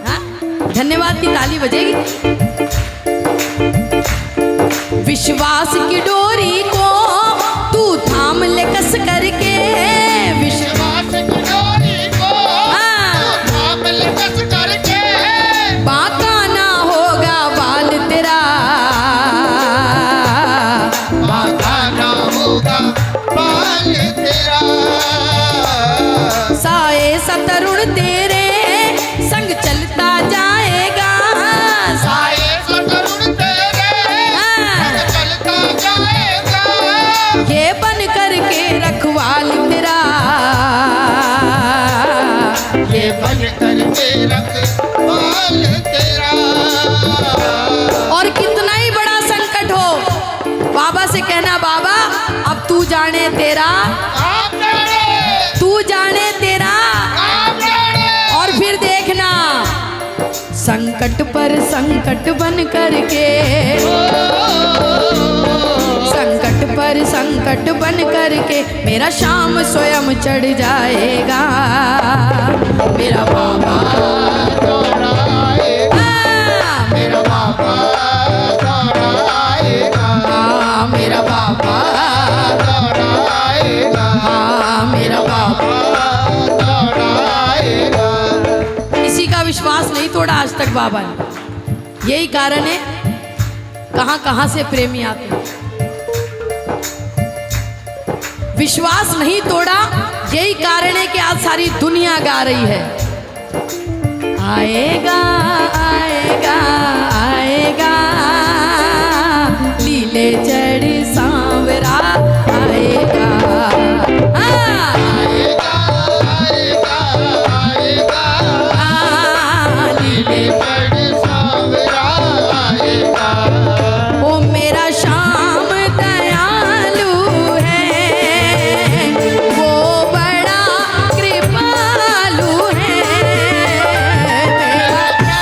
S1: हाँ? धन्यवाद की ताली बजेगी। विश्वास की डोरी को तू थाम ले कस करके,
S2: विश्वास की डोरी को
S1: हाँ।
S2: तू थाम ले कस करके,
S1: बाका ना होगा बाल तेरा,
S2: बाका ना होगा बाल तेरा,
S1: साए सतरुण तेरे संग चलता जाएगा,
S2: साए सतरुण तेरे संग चलता जाएगा,
S1: ये बन करके रखवाल तेरा,
S2: ये बन करके रखवाल तेरा।
S1: और कितना ही बड़ा संकट हो, बाबा से कहना बाबा अब तू जाने तेरा,
S2: आप जाने,
S1: तू जाने तेरा।
S2: आप जाने,
S1: और फिर देखना संकट पर संकट बन करके, संकट पर संकट बन करके मेरा शाम स्वयं चढ़ जाएगा, मेरा बाबा
S2: दौड़ाएगा,
S1: विश्वास नहीं तोड़ा आज तक बाबा ने। यही कारण है कहां कहां से प्रेमी आते हैं। विश्वास नहीं तोड़ा, यही कारण है कि आज सारी दुनिया गा रही है, आएगा आएगा आएगा लीले चढ़ सांवरा आएगा।
S2: आएगा आएगा आएगा
S1: लीले
S2: बड़ सांवरा आएगा।
S1: ओ मेरा श्याम दयालु है, वो बड़ा कृपालु है। मेरा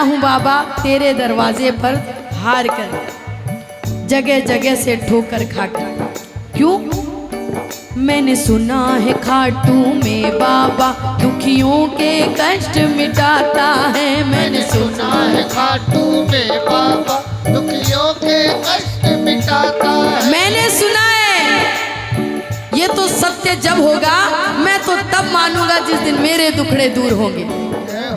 S1: हूँ बाबा तेरे दरवाजे पर हार कर, जगह जगह से ठोकर खाकर। क्यों? मैंने सुना है खाटू में बाबा दुखियों के कष्ट मिटाता है। मैंने
S2: सुना है खाटू में बाबा दुखियों के कष्ट मिटाता है।
S1: मैंने सुना है, ये तो सत्य जब होगा मैं तो तब मानूंगा जिस दिन मेरे दुखड़े दूर होंगे।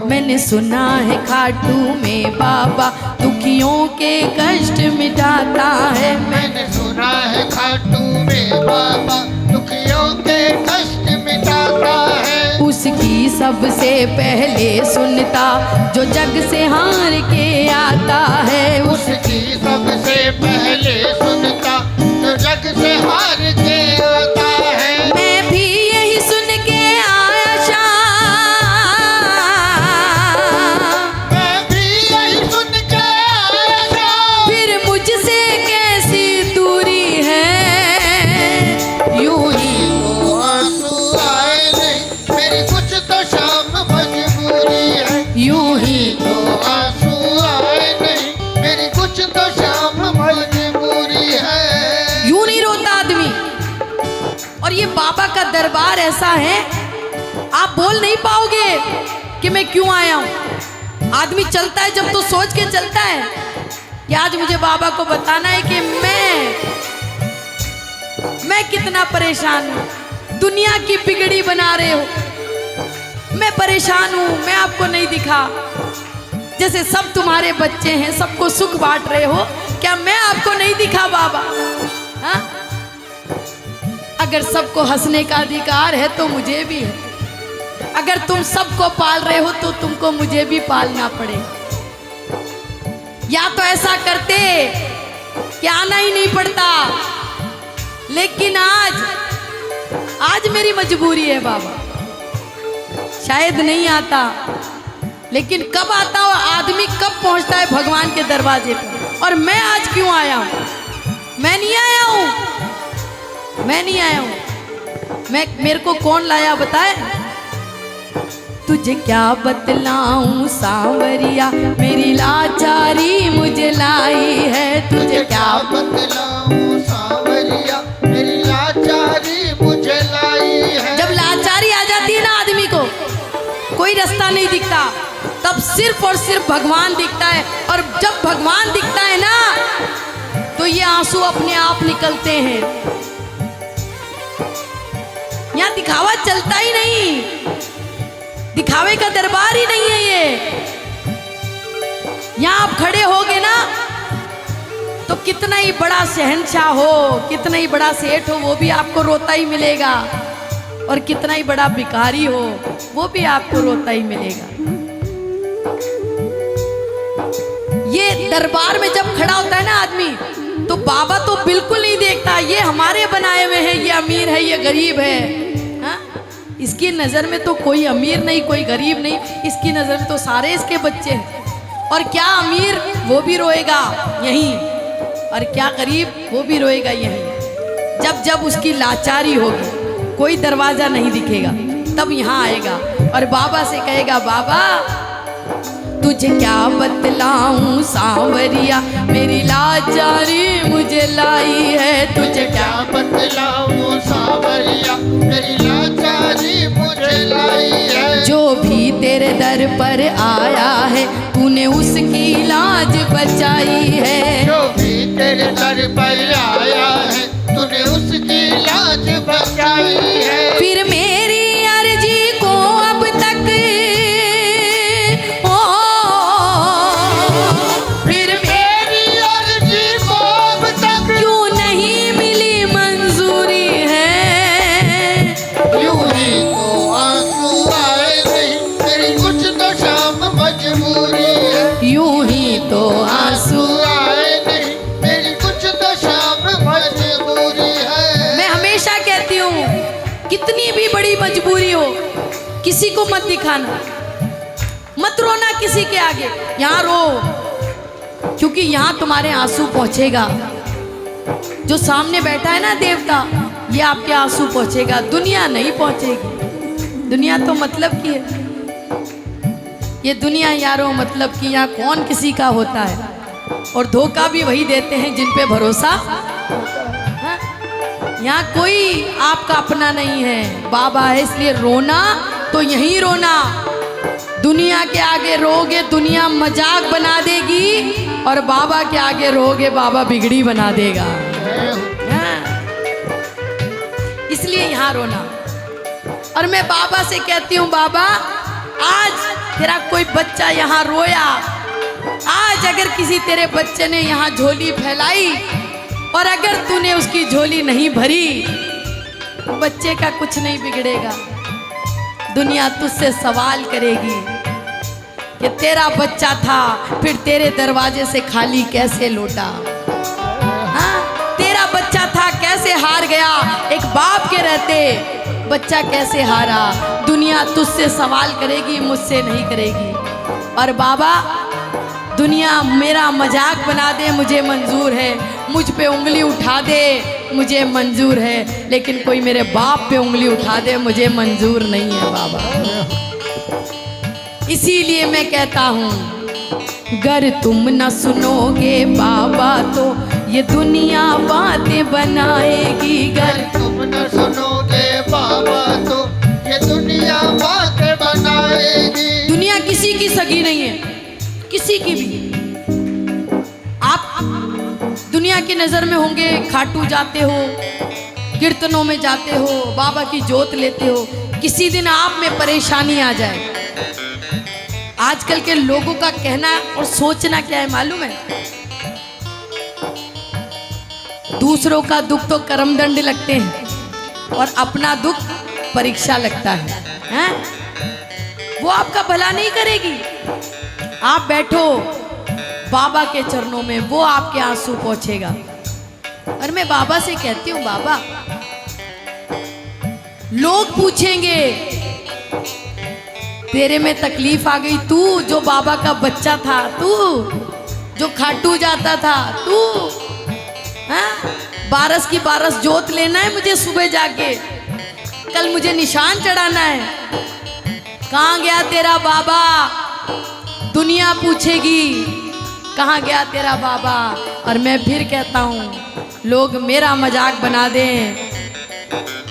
S1: मैंने सुना है खाटू में बाबा दुखियों के कष्ट मिटाता है।
S2: मैंने सुना है खाटू में बाबा दुखियों के कष्ट मिटाता है।
S1: उसकी सबसे पहले सुनता जो जग से हार के आता है।
S2: उसकी सबसे पहले सुनता जो जग से हार के आता है।
S1: मैं भी यही सुन के आया
S2: मैं भी यही सुन के आया
S1: फिर मुझसे कैसी दूरी है। यूं ही
S2: तो आंसू आए नहीं मेरी कुछ तो शाम मजबूरी है।
S1: यूं ही
S2: तो आंसू आए नहीं मेरी कुछ तो शाम मजबूरी है।
S1: यूं नहीं रोता आदमी। और ये बाबा का दरबार ऐसा है आप बोल नहीं पाओगे कि मैं क्यों आया हूं। आदमी चलता है जब तो सोच के चलता है कि आज मुझे बाबा को बताना है कि मैं कितना परेशान हूं। दुनिया की बिगड़ी बना रहे हो, मैं परेशान हूं, मैं आपको नहीं दिखा। जैसे सब तुम्हारे बच्चे हैं, सबको सुख बांट रहे हो, क्या मैं आपको नहीं दिखा बाबा? हाँ? अगर सबको हंसने का अधिकार है तो मुझे भी है। अगर तुम सबको पाल रहे हो तो तुमको मुझे भी पालना पड़ेगा। या तो ऐसा करते कि आना ही नहीं पड़ता, लेकिन आज मेरी मजबूरी है बाबा, शायद नहीं आता। लेकिन कब आता हो आदमी, कब पहुंचता है भगवान के दरवाजे पर। और मैं आज क्यों आया हूं? मैं नहीं आया हूं, मैं नहीं आया हूं। मेरे को कौन लाया बताए? तुझे क्या बतलाऊं सांवरिया मेरी लाचारी मुझे लाई है। तुझे क्या
S2: बतलाऊं सांवरिया मेरी लाचारी मुझे लाई है।
S1: जब लाचारी आ जाती है ना आदमी को, कोई रास्ता नहीं दिखता, तब सिर्फ और सिर्फ भगवान दिखता है। और जब भगवान दिखता है ना तो ये आंसू अपने आप निकलते हैं। यहाँ दिखावा चलता ही नहीं, दिखावे का दरबार ही नहीं है ये। यहाँ आप खड़े होगे ना तो कितना ही बड़ा शहंशाह हो, कितना ही बड़ा सेठ हो, वो भी आपको रोता ही मिलेगा। और कितना ही बड़ा भिखारी हो, वो भी आपको रोता ही मिलेगा। ये दरबार में जब खड़ा होता है ना आदमी, तो बाबा तो बिल्कुल नहीं देखता ये हमारे बनाए हुए हैं, ये अमीर है, ये गरीब है। हा? इसकी नज़र में तो कोई अमीर नहीं, कोई गरीब नहीं, इसकी नज़र में तो सारे इसके बच्चे हैं। और क्या अमीर वो भी रोएगा यहीं, और क्या गरीब वो भी रोएगा यहीं। जब जब उसकी लाचारी होगी, कोई दरवाज़ा नहीं दिखेगा, तब यहाँ आएगा और बाबा से कहेगा, बाबा तुझे क्या बतलाऊं सांवरिया मेरी लाचारी मुझे लाई है। तुझे क्या
S2: बतलाऊं सांवरिया मेरी लाचारी मुझे लाई है।
S1: जो भी तेरे दर पर आया है तूने उसकी लाज बचाई है।
S2: जो भी तेरे दर पर आया है तूने उसकी लाज बचाई है।
S1: फिर मेरी अर्जी को अब तक क्यों नहीं मिली मंजूरी है।
S2: यूं ही तो आंसू आए नहीं मेरी कुछ तो शाम मजबूरी है।
S1: यूं ही तो आंसू
S2: आए नहीं मेरी कुछ तो शाम मजबूरी है।
S1: मैं हमेशा कहती हूँ कितनी भी बड़ी मजबूरी हो किसी को मत दिखाना, मत रोना किसी के आगे। यहाँ रो, क्योंकि यहाँ तुम्हारे आंसू पहुँचेगा। जो सामने बैठा है ना देवता, ये आपके आंसू पहुँचेगा, दुनिया नहीं पहुँचेगी। दुनिया तो मतलब की है, ये दुनिया यारों मतलब कि यहाँ कौन किसी का होता है, और धोखा भी वही देते हैं जिन पे भरोसा। हाँ? यहाँ कोई आपका अपना नहीं है, बाबा है, इसलिए रोना तो यहीं रोना। दुनिया के आगे रोगे दुनिया मजाक बना देगी, और बाबा के आगे रोगे बाबा बिगड़ी बना देगा। हाँ? इसलिए यहाँ रोना। और मैं बाबा से कहती हूँ, बाबा आज तेरा कोई बच्चा यहाँ रोया, आज अगर किसी तेरे बच्चे ने यहाँ झोली फैलाई और अगर तूने उसकी झोली नहीं भरी, बच्चे का कुछ नहीं बिगड़ेगा। दुनिया तुझसे सवाल करेगी कि तेरा बच्चा था फिर तेरे दरवाजे से खाली कैसे लौटा। हाँ? तेरा बच्चा था कैसे हार गया, एक बाप के रहते बच्चा कैसे हारा। दुनिया तुझसे सवाल करेगी, मुझसे नहीं करेगी। और बाबा दुनिया मेरा मजाक बना दे मुझे मंजूर है, मुझ पे उंगली उठा दे मुझे मंजूर है, लेकिन कोई मेरे बाप पे उंगली उठा दे मुझे मंजूर नहीं है बाबा। इसीलिए मैं कहता हूँ, गर तुम न सुनोगे बाबा तो ये दुनिया बातें बनाएगी। गर
S2: तुम न सुनोगे बाबा तो ये दुनिया बातें बनाएगी।
S1: दुनिया किसी की सगी नहीं है, किसी की भी। आप दुनिया की नज़र में होंगे, खाटू जाते हो, कीर्तनों में जाते हो, बाबा की जोत लेते हो, किसी दिन आप में परेशानी आ जाए। आजकल के लोगों का कहना और सोचना क्या है मालूम है? दूसरों का दुख तो कर्मदंड लगते हैं और अपना दुख परीक्षा लगता है, हैं? वो आपका भला नहीं करेगी। आप बैठो बाबा के चरणों में, वो आपके आंसू पोंछेगा। और मैं बाबा से कहती हूँ, बाबा लोग पूछेंगे तेरे में तकलीफ आ गई, तू जो बाबा का बच्चा था, तू जो खाटू जाता था, तू हाँ? बारस की बारस जोत लेना है मुझे सुबह जाके, कल मुझे निशान चढ़ाना है। कहाँ गया तेरा बाबा? दुनिया पूछेगी कहाँ गया तेरा बाबा। और मैं फिर कहता हूँ, लोग मेरा मजाक बना दें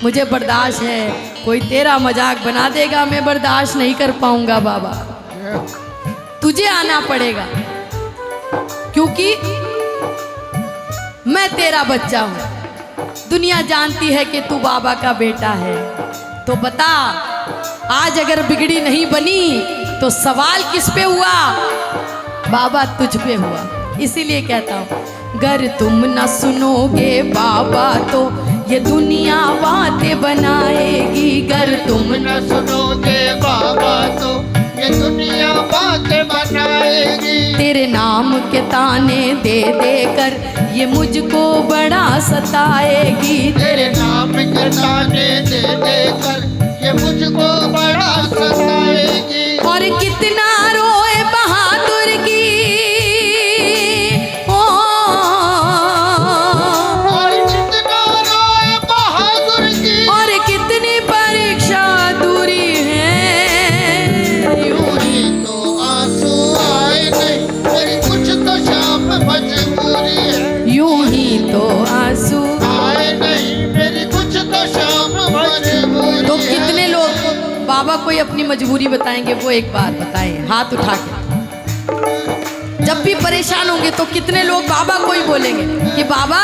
S1: मुझे बर्दाश्त है, कोई तेरा मजाक बना देगा मैं बर्दाश्त नहीं कर पाऊंगा बाबा। तुझे आना पड़ेगा क्योंकि मैं तेरा बच्चा हूं। दुनिया जानती है कि तू बाबा का बेटा है। तो बता, आज अगर बिगड़ी नहीं बनी तो सवाल किस पे हुआ? बाबा तुझ पे हुआ। इसीलिए कहता हूं, गर तुम न सुनोगे बाबा तो ये दुनिया बातें बनाएगी। गर तुम
S2: न सुनोगे बाबा तो ये दुनिया बातें बनाएगी।
S1: तेरे नाम के ताने दे दे कर ये मुझको बड़ा सताएगी।
S2: तेरे नाम के ताने दे दे कर ये मुझको बड़ा सताएगी।
S1: और कितना रोए बहादुर की,
S2: और कितना रोए बहादुर की,
S1: और कितनी परीक्षा दूरी है।
S2: यूं ही तो आंसू आए नहीं, मेरी कुछ तो शाम मजबूरी है।
S1: यूं ही तो आंसू
S2: आए नहीं, मेरी कुछ तो शाम मजबूरी
S1: तो
S2: है।
S1: कितने लोग बाबा कोई अपनी मजबूरी बताएंगे? वो एक बार बताएं हाथ उठा के। जब भी परेशान होंगे तो कितने लोग बाबा को ही बोलेंगे कि बाबा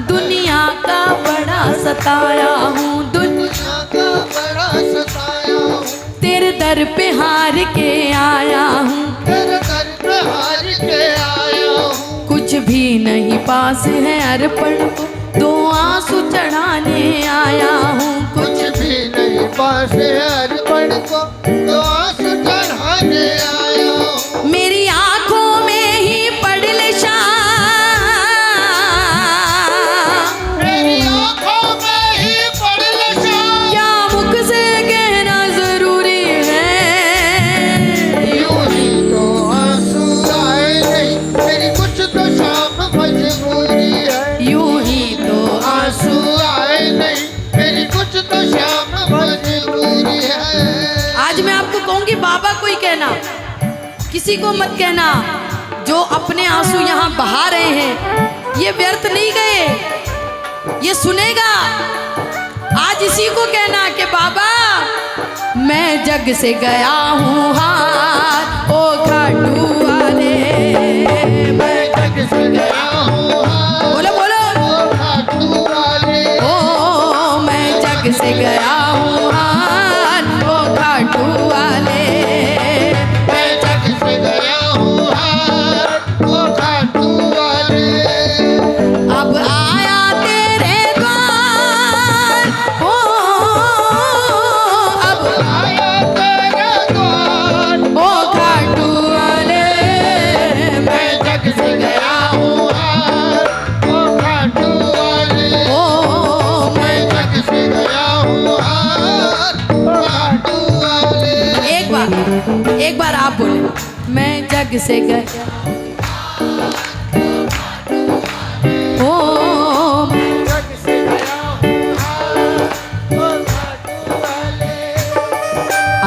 S1: दुनिया का बड़ा सताया हूँ,
S2: दुनिया का बड़ा सताया हूँ,
S1: तेरे दर पे हार के आया हूँ।
S2: तेरे दर पे हार के आया हूँ।
S1: कुछ भी नहीं पास है अर्पण को, दो आंसू चढ़ाने आया हूँ।
S2: कुछ भी नहीं पास है अर्पण को, तो आंसू चढ़ाने आया हूँ।
S1: मेरी आंखों में ही पड़ ले शाम,
S2: मेरी आंखों में ही पड़ ले शाम,
S1: क्या मुख से कहना जरूरी है।
S2: यूं ही तो आंसू आए नहीं, मेरी कुछ तो शाम मजबूरी है।
S1: यूं ही तो आंसू।
S2: आंसू आए नहीं, मेरी कुछ तो शाम मजबूरी है।
S1: आज मैं आपको कहूंगी बाबा को ही कहना, किसी को मत कहना जो अपने आंसू यहाँ बहा रहे हैं ये व्यर्थ नहीं गए, ये सुनेगा। आज इसी को कहना कि बाबा मैं जग से गया हूँ हार, ओ घाटू वाले मैं जग से गया हूँ हार, बोलो बोलो,
S2: ओ घाटू वाले,
S1: ओ मैं जग से गया हूँ हार, ओ घाटू वाले
S2: मैं जग से गया हूँ हार, ओ घाटू वाले।
S1: अब आया तेरे द्वार, ओ अब
S2: आया तेरे द्वार,
S1: ओ घाटू वाले
S2: मैं जग से गया हूँ हार, ओ घाटू वाले,
S1: ओ
S2: मैं जग से गया हूँ हार, ओ घाटू वाले।
S1: एक बार आप बोले मैं जग से गया, ओ
S2: जग से गया हूँ हार, ओ घाटू वाले।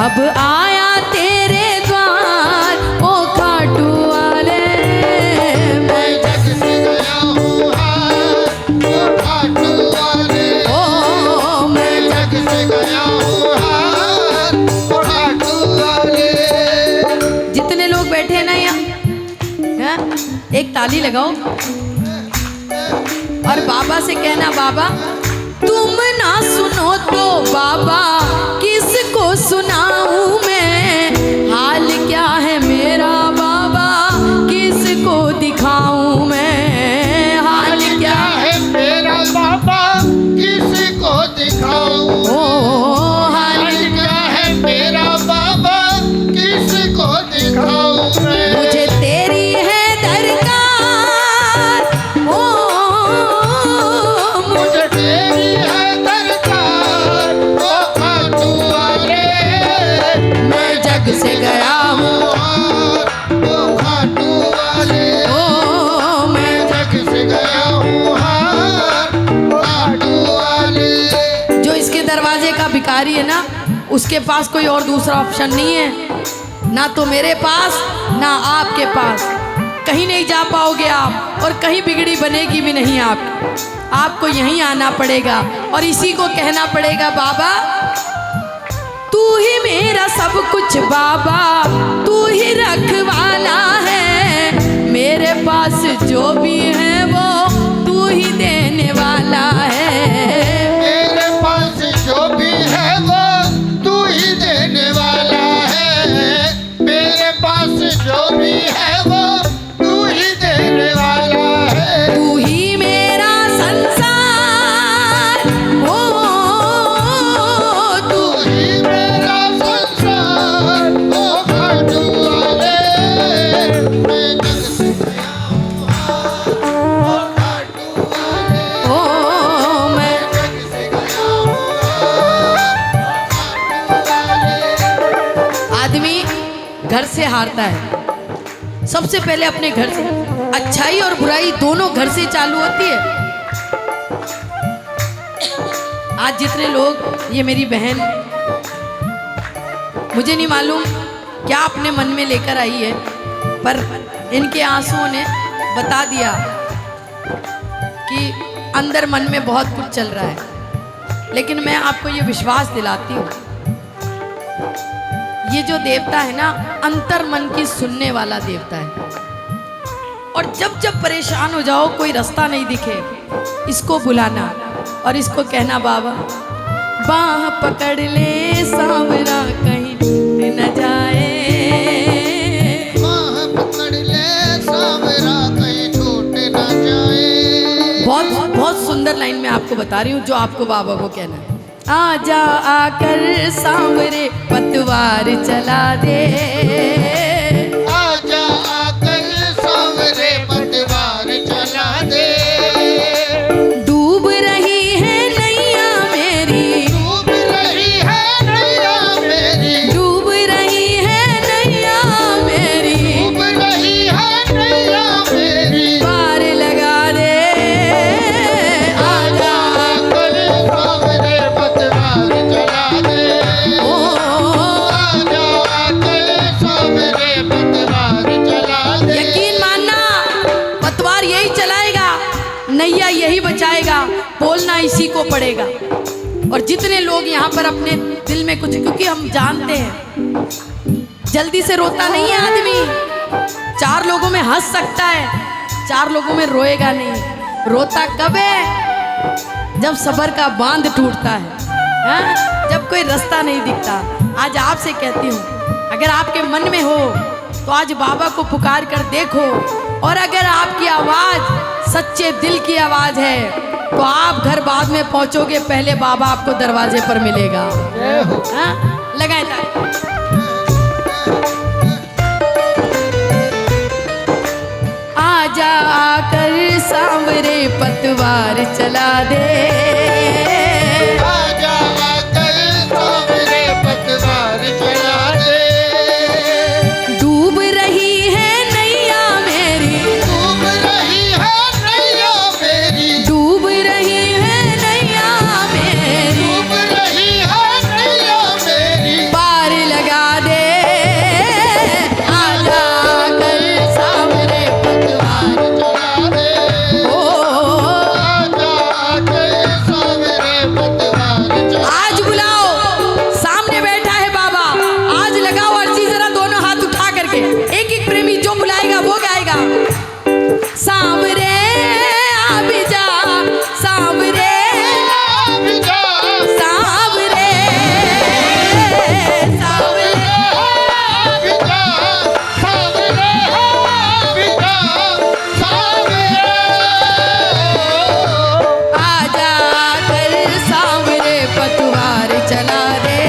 S1: अब आया तेरे द्वार, ओ घाटू वाले
S2: मैं जग से गया हूँ हार, ओ घाटू वाले,
S1: ओ
S2: मैं जग से गया हूँ हार, ओ घाटू वाले।
S1: जितने लोग बैठे हैं ना यहाँ हैं? एक ताली लगाओ और बाबा से कहना बाबा तुम ना सुनो तो बाबा किसको सुनाऊं मैं, हाल क्या है मेरा बाबा किसको दिखाऊं मैं, हाल क्या
S2: क्या है मेरा बाबा किसको दिखाऊं,
S1: ओ हाल
S2: हाल क्या है मेरा बाबा किसको दिखाऊं मैं।
S1: मुझे तेरी है दरकार, ओ
S2: मुझे तेरी है दरकार, ओ घाटू वाले,
S1: मैं जग से गया हूँ,
S2: ओ घाटू वाले,
S1: ओ मैं
S2: जग से गया हूँ हार, ओ घाटू वाले।
S1: जो इसके दरवाजे का भिखारी है ना उसके पास कोई और दूसरा ऑप्शन नहीं है, ना तो मेरे पास ना आपके पास, कहीं नहीं जा पाओगे आप और कहीं बिगड़ी बनेगी भी नहीं आपको यहीं आना पड़ेगा और इसी को कहना पड़ेगा बाबा तू ही मेरा सब कुछ बाबा, तू ही रखवाला है, मेरे पास जो भी है वो तू ही देने वाला है,
S2: मेरे पास जो भी है वो तू ही देने वाला है, मेरे पास जो भी है वो तू ही देने वाला है।
S1: तू ही मेरा संसार, ओ तू
S2: तू ही मेरा संसार, ओ घाटू वाले, मैं जग से गया हूँ हार, ओ घाटू वाले,
S1: ओ मैं
S2: जग से गया हूँ हार, ओ घाटू वाले।
S1: आदमी घर से हारता है, सबसे पहले अपने घर से, अच्छाई और बुराई दोनों घर से चालू होती है। आज जितने लोग, ये मेरी बहन, मुझे नहीं मालूम क्या अपने मन में लेकर आई है, पर इनके आंसुओं ने बता दिया कि अंदर मन में बहुत कुछ चल रहा है। लेकिन मैं आपको ये विश्वास दिलाती हूँ, ये जो देवता है ना अंतर मन की सुनने वाला देवता है, और जब जब परेशान हो जाओ कोई रास्ता नहीं दिखे इसको बुलाना और इसको कहना बाबा बाह पकड़ ले सांवरा कहीं टूट न जाए,
S2: बाह पकड़ ले सांवरा कहीं छूट न जाए।
S1: बहुत बहुत सुंदर लाइन मैं आपको बता रही हूँ जो आपको बाबा को कहना है। आजा आकर सांवरे पतवार चला दे,
S2: आजा आकर सांवरे पतवार चला दे,
S1: डूब रही है नैया मेरी,
S2: डूब रही है नैया मेरी,
S1: डूब रही है नैया मेरी,
S2: डूब रही है नैया मेरी,
S1: पार लगा दे, आजा
S2: आकर सांवरे पतवार चला दे,
S1: ओ
S2: आजा आकर सांवरे
S1: नैया यही बचाएगा, बोलना इसी को पड़ेगा। और जितने लोग यहाँ पर अपने दिल में कुछ, क्योंकि हम जानते हैं जल्दी से रोता नहीं है आदमी। 4 लोगों में हंस सकता है, 4 लोगों में रोएगा नहीं। रोता कब है? जब सब्र का बांध टूटता है, जब कोई रास्ता नहीं दिखता। आज आपसे कहती हूँ, अगर आपके मन में हो तो आज बाबा को पुकार कर देखो। और अगर आपकी आवाज़ सच्चे दिल की आवाज़ है तो आप घर बाद में पहुंचोगे, पहले बाबा आपको दरवाजे पर मिलेगा। लगाए ताली। आजा आकर सांवरे पतवार चला दे,
S2: आजा आकर सांवरे पतवार चला दे।
S1: डूब रही है नैया मेरी,
S2: डूब रही है नैया मेरी,
S1: डूब रही है नैया मेरी,
S2: डूब रही है नैया मेरी।
S1: पार लगा दे। आजा आकर सांवरे
S2: पतवार चला दे,
S1: ओ
S2: आजा आकर सांवरे पतवार चला।
S1: आज बुलाओ, सामने बैठा है बाबा। आज लगाओ अर्जी जरा, दोनों हाथ उठा करके। एक एक प्रेमी जो बुलाएगा वो गाएगा। सांवरे अभी जा, सांवरे
S2: अभी जा,
S1: सांवरे सांवरे
S2: अभी जा, सांवरे अभी जा, सांवरे।
S1: आजा कर सांवरे पतवार चला दे,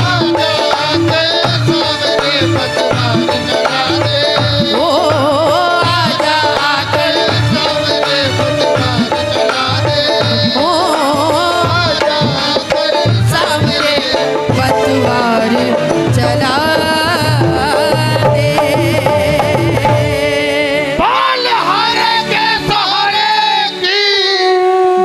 S2: आजा आकर सांवरे पतवार चला दे,
S1: ओ आजा आकर,
S2: सांवरे पतवार चला दे,
S1: ओ
S2: आजा आकर
S1: सांवरे पतवार चला दे।
S2: बाल हारे के सहारे की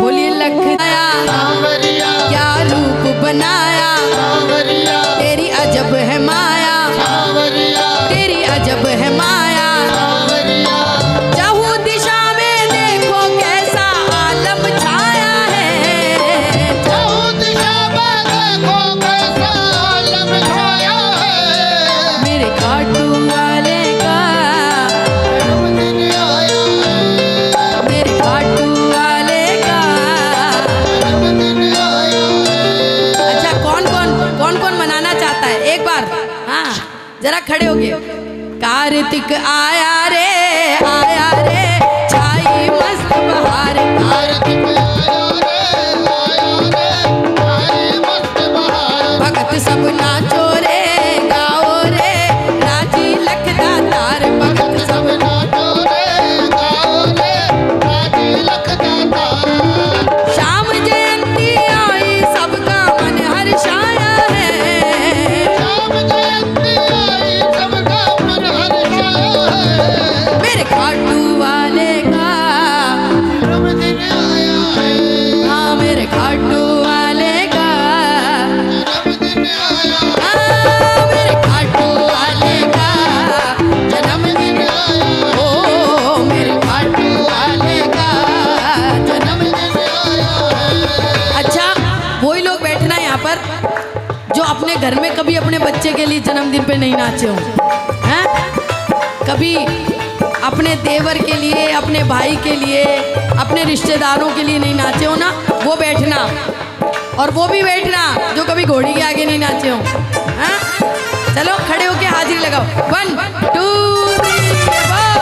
S1: बोलिए लखनाया,
S2: सांवरिया,
S1: क्या रूप बनाया,
S2: सांवरिया,
S1: तेरी अजब है माया,
S2: सांवरिया,
S1: तेरी अजब है माया।
S2: सांवरिया।
S1: चाहू दिशा में देखो कैसा आलम छाया है,
S2: चाहू दिशा में देखो कैसा आलम छाया है।
S1: मेरे खाटू वाले का,
S2: जन्मदिन आया है,
S1: मेरे खाटू वाले का।
S2: जन्मदिन आया है।
S1: अच्छा, कौन कौन मनाना चाहता है? एक बार हाँ जरा खड़े हो गए। कार्तिक आया रे, आया रे, छाई मस्त बहार।
S2: कार्तिक आया रे, आई मस्त बहार।
S1: भगत सब नाचो रे, गाओ रे, राजी लखदा तार। भगत सब
S2: सब नाचो रे, गाओ रे, राजी लखदा तार।
S1: श्याम जयंती आई, सबका मन हर्षाया है।
S2: श्याम जयंती आई, सबका मन हर्षाया है।
S1: मेरे खाटू वाले का,
S2: जन्मदिन आया है,
S1: हाँ मेरे खाटू वाले का,
S2: जन्मदिन आया है,
S1: हाँ मेरे खाटू वाले का जन्मदिन। ओ मेरे खाटू वाले का जन्मदिन।
S2: जन्मदिन आया है।
S1: अच्छा, वही लोग बैठना यहाँ पर जो अपने घर में कभी अपने बच्चे के लिए जन्मदिन पे नहीं नाचे हो, हैं? कभी अपने देवर के लिए, अपने भाई के लिए, अपने रिश्तेदारों के लिए नहीं नाचे हो ना, वो बैठना। और वो भी बैठना जो कभी घोड़ी के आगे नहीं नाचे हो, हैं? चलो खड़े होके हाजिरी लगाओ। 1 2 3 4।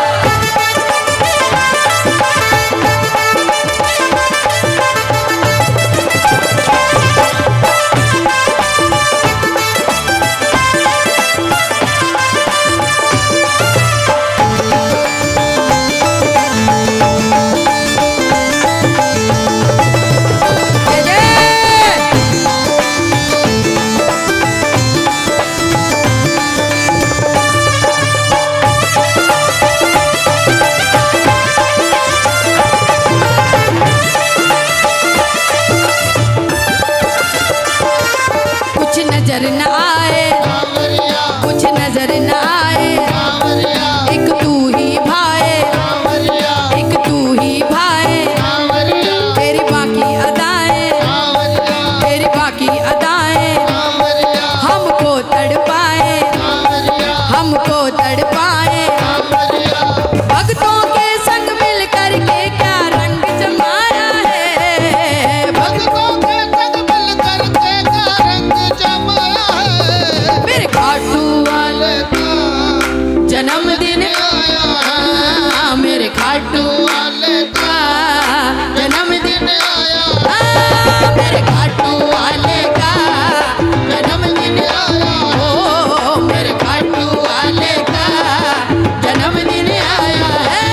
S1: जय जय। जन्मदिन आया, मेरे खाटू
S2: वाले का
S1: जन्मदिन
S2: आया,
S1: मेरे खाटू वाले का जन्मदिन आया, ओ मेरे खाटू वाले का जन्मदिन आया है।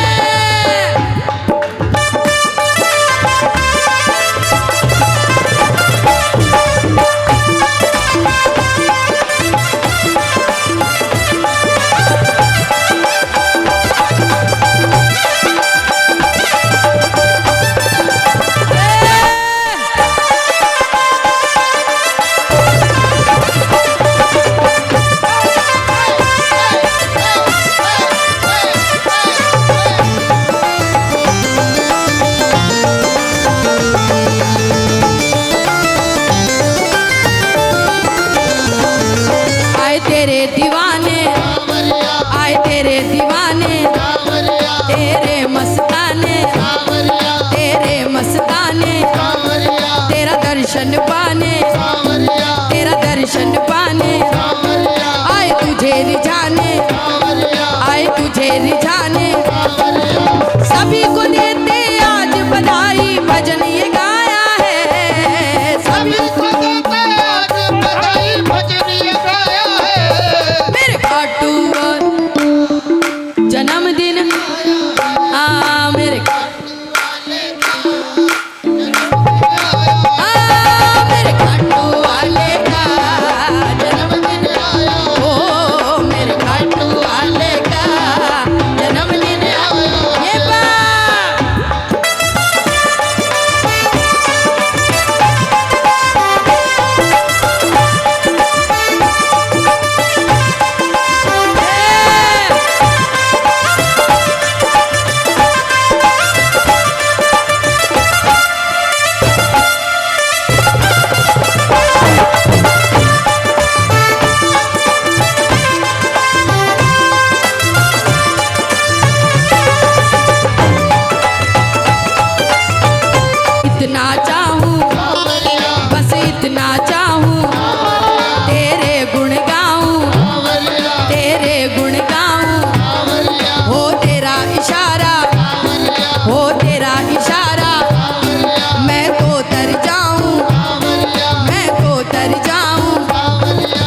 S1: आए तेरे दीवाने,
S2: सावरिया
S1: आए तेरे दीवाने,
S2: सावरिया
S1: तेरे मस्ताने,
S2: सावरिया
S1: तेरे मस्ताने,
S2: सावरिया
S1: तेरा दर्शन पाने,
S2: सावरिया
S1: तेरा दर्शन पाने,
S2: सावरिया
S1: आए तुझे रिझाने,
S2: सावरिया
S1: आए तुझे रिझाने,
S2: सावरिया
S1: सभी को देते आज बधाई, भजन ये गाया है सभी
S2: सभी को देते आज बधाई, भजन ये गाया है।
S1: मेरे खाटू जन्मदिन आ मेरे मेरे खाटू वाले का जन्मदिन आया, ओ मेरे खाटू वाले का जन्मदिन आया, ये बात इतना चाहूं,
S2: सावरिया
S1: बस इतना चाहूं, तेरे गुण गाऊं,
S2: सावरिया
S1: तेरे गुण गाऊं,
S2: सावरिया
S1: हो तेरा इशारा,
S2: सावरिया
S1: हो तेरा इशारा, मैं तो तर जाऊं,
S2: सावरिया
S1: मैं तो तर जाऊं,
S2: सावरिया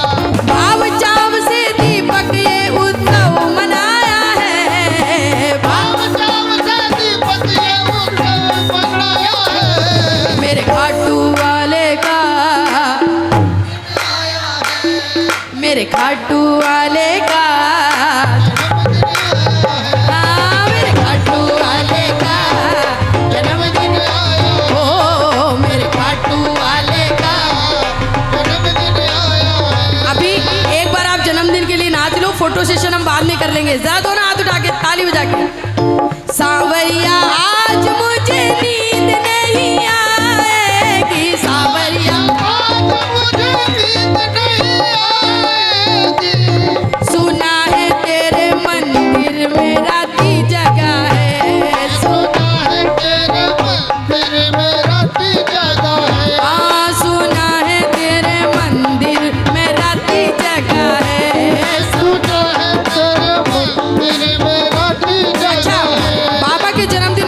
S1: भाव चाव से दीपक ये उत्सव मनाया है, भाव
S2: चाव से दीपक ये उत्सव मनाया है।
S1: मेरे खाटू वाले का, मेरे खाटू वाले का, हाँ, मेरे खाटू वाले का जन्मदिन, ओ मेरे खाटू वाले का। अभी एक बार आप जन्मदिन के लिए नाच लो, फोटो सेशन हम बाद में कर लेंगे। जरा दो ना हाथ उठा के, ताली बजा के। सांवरिया आज मुझे नींद नहीं आएगी, सांवरिया
S2: आज मुझे नींद नहीं आएगी,
S1: सुना है तेरे मंदिर में राती जगह है,
S2: सुना है तेरे मंदिर में राती जगह है,
S1: हाँ सुना है तेरे मंदिर में राती जगह है।
S2: सुना है तेरे मंदिर में राती
S1: अच्छा,
S2: जगह है।
S1: बाबा के जन्मदिन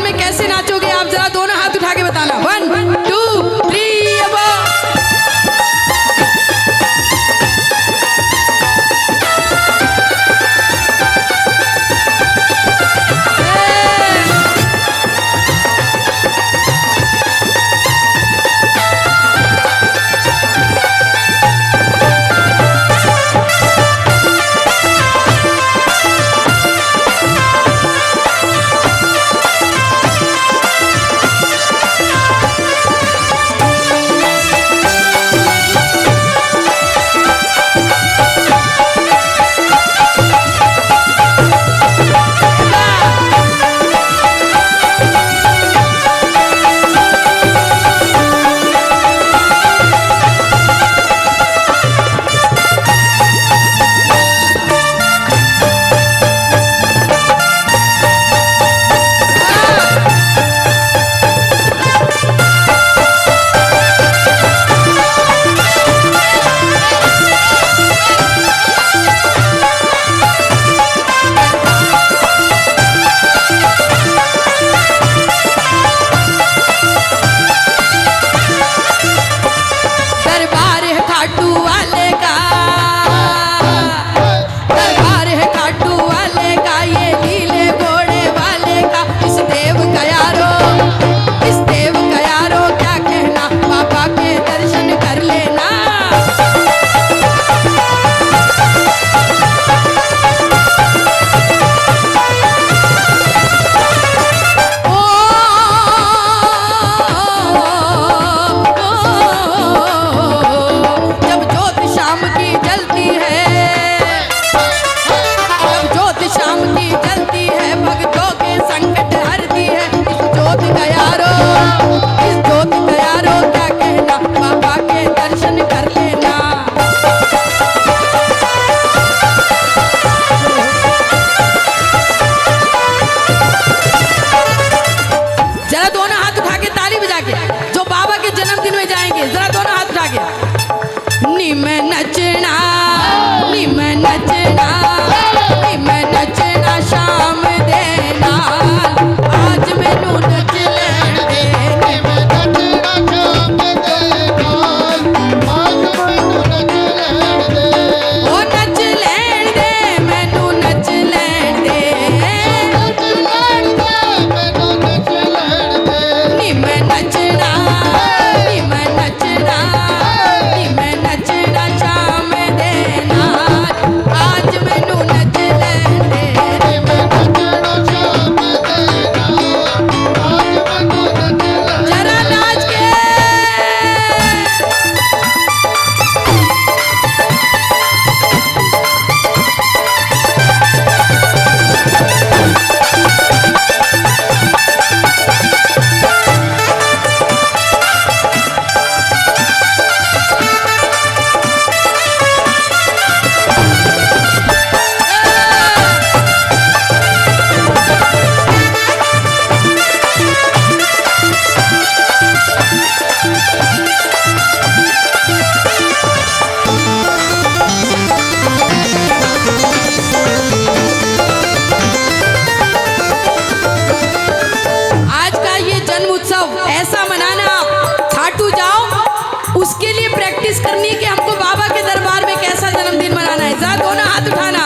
S1: करनी कि हमको बाबा के दरबार में कैसा जन्मदिन मनाना है। जा दोनों हाथ उठाना।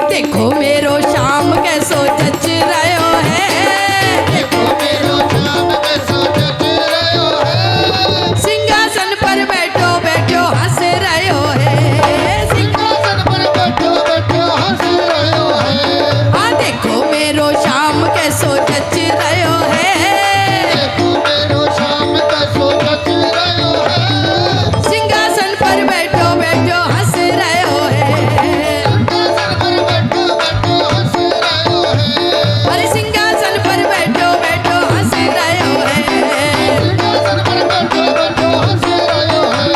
S1: देखो मेरो शाम कैसो जच रहो है,
S2: देखो मेरो शाम कैसो जच रहो है,
S1: सिंहासन पर बैठो बैठो हंस रहो है,
S2: सिंहासन पर बैठो बैठो हंस रहो है।
S1: हाँ देखो मेरो शाम कैसो जच रहो है,
S2: देखो मेरो शाम कैसो जच रहो है,
S1: सिंहासन पर बैठो बैठो हंस रहो है,
S2: सिंहासन पर बैठो बैठो हंस रहो है,
S1: अरे सिंहासन पर बैठो बैठो हंस रहो है,
S2: सिंहासन पर बैठो बैठो हंस रहो है,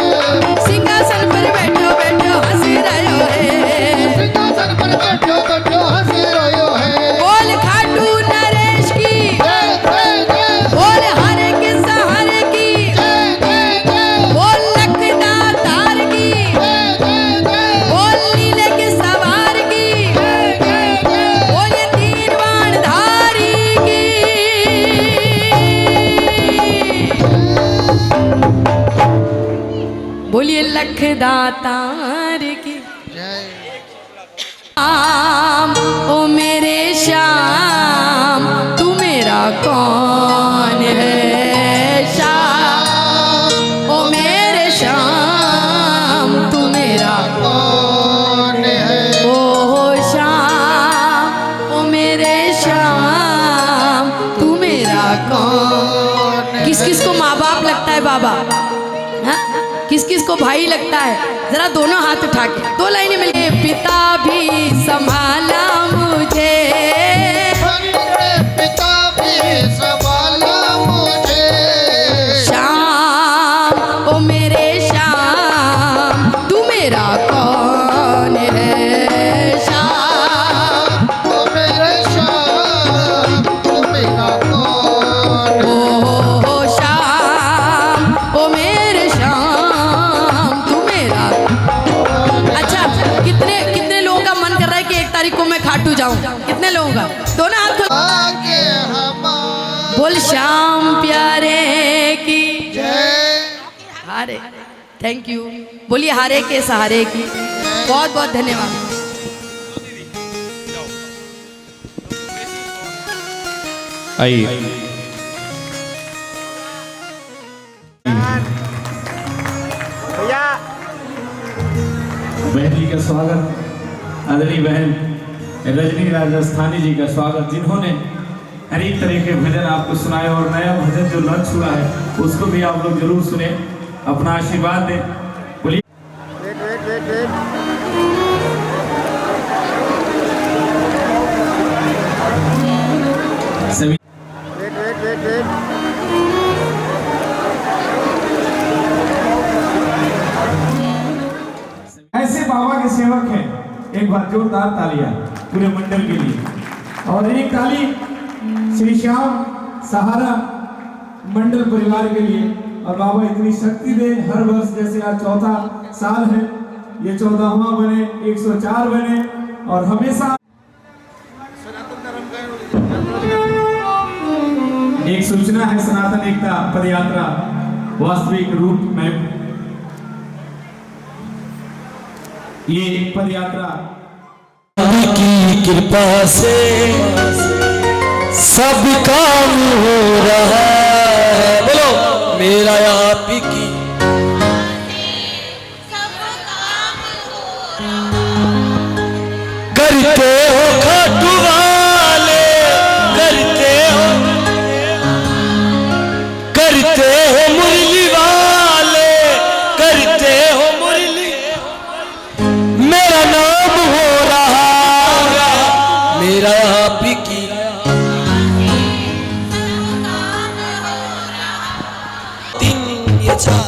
S1: सिंहासन पर बैठो बैठो हंस रहो है,
S2: सिंहासन पर बैठो बैठो हंस रहो है।
S1: बोल खाटू नरेश की,
S2: जय जय जय
S1: बोल हरे के सहारे की,
S2: जय जय जय
S1: बोल लखदातार की,
S2: जय जय जय
S1: बोल नीले के सवार की,
S2: जय जय जय
S1: बोल ये तीरवान धारी की। बोलिए लखदातार की।
S2: जय।
S1: श्याम ओ मेरे श्याम तू मेरा कौन है, श्याम ओ मेरे श्याम तू मेरा
S2: कौन है?
S1: ओ श्याम ओ मेरे श्याम तू मेरा कौन। किस किस को माँ बाप लगता है बाबा, हाँ? किस किस को भाई लगता है? जरा दोनों हाथ उठा के दो लाइनें मिलके। पिता भी संभाला मुझे,
S2: मेरे पिता भी संभाला मुझे,
S1: श्याम ओ मेरे श्याम तू मेरा कौन है, श्याम
S2: ओ मेरे श्याम तू मेरा कौन है?
S1: ओ श्याम ओ मेरे श्याम तू मेरा। अच्छा, कितने कितने लोगों का मन कर रहा है कि 1 तारीख को मैं खाटू जाऊं? कितने लोगों का? दोनों हाथ खोल।
S2: आगे हमारे
S1: बोल श्याम प्यारे की
S2: जय।
S1: हारे। Thank you. बोलिए हारे के सहारे की। बहुत बहुत धन्यवाद।
S3: आइए बहन जी का स्वागत, आदरणीय बहन रजनी राजस्थानी जी का स्वागत, जिन्होंने अनेक तरह के भजन आपको सुनाए और नया भजन जो लॉन्च हुआ है उसको भी आप लोग जरूर सुने, अपना आशीर्वाद दें। बोलिए
S2: वेट वेट वेट वेट
S3: सभी
S2: वेट वेट वेट वेट
S3: ऐसे बाबा के सेवक हैं, एक बार जोरदार तालियां पूरे मंडल के लिए। और एक ताली श्री श्याम सहारा मंडल परिवार के लिए। और बाबा इतनी शक्ति दे, हर वर्ष जैसे आज 4था साल है, ये 14वां बने, 104 बने और हमेशा एक सूचना है, सनातन एकता पदयात्रा वास्तविक रूप में ये पदयात्रा
S4: की कृपा से सब काम हो रहा है। बोलो मेरा आप की करते हो खाटू वाले, करते हो मुरली वाले, करते हो मुरली, मेरा नाम हो रहा, मेरा आप की तीन ये चार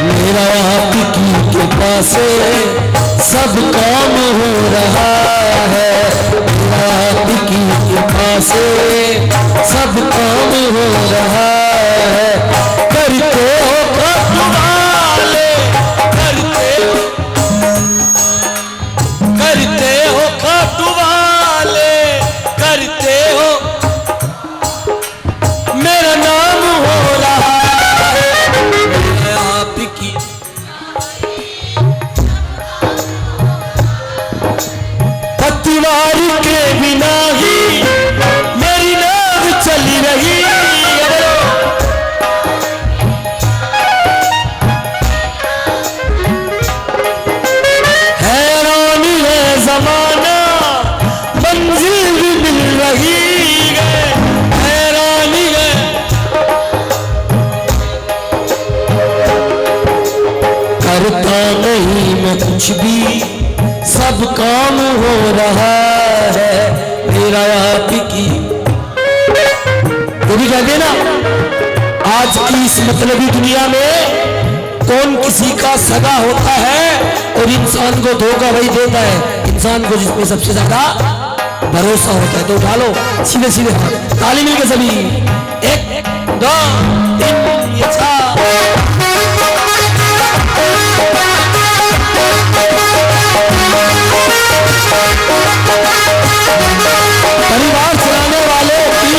S4: मेरा आप की कृपा से सब काम हो रहा है। करता नहीं मैं कुछ भी, सब काम हो रहा है मेरा आप की। वो भी कहते ना, आज की इस मतलबी दुनिया में कौन किसी का सगा होता है और इंसान को धोखा वही देता है इंसान को जिसमें सबसे ज्यादा भरोसा होता है। तो उठा लो सीधे सीधे हाथ, ताली मिलके सभी, 1 2 3 ये 4। परिवार चलाने वालों की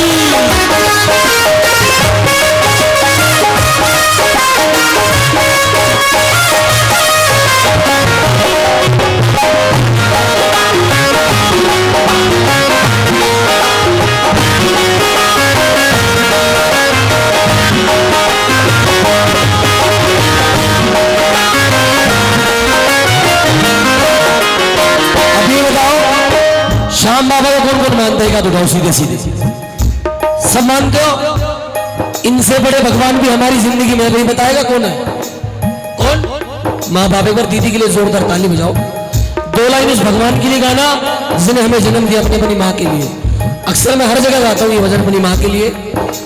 S4: श्याम बाबा को कौन कौन मानता है? तो उठाओ सीधे सीधे, सब मानते हो? इनसे बड़े भगवान भी हमारी जिंदगी में कोई बताएगा कौन है? कौन? माँ बाप। एक बार दीदी के लिए जोरदार ताली बजाओ। 2 लाइन उस भगवान के लिए गाना जिसने हमें जन्म दिया अपनी माँ के लिए। अक्सर मैं हर जगह गाता हूँ ये भजन अपनी माँ के लिए,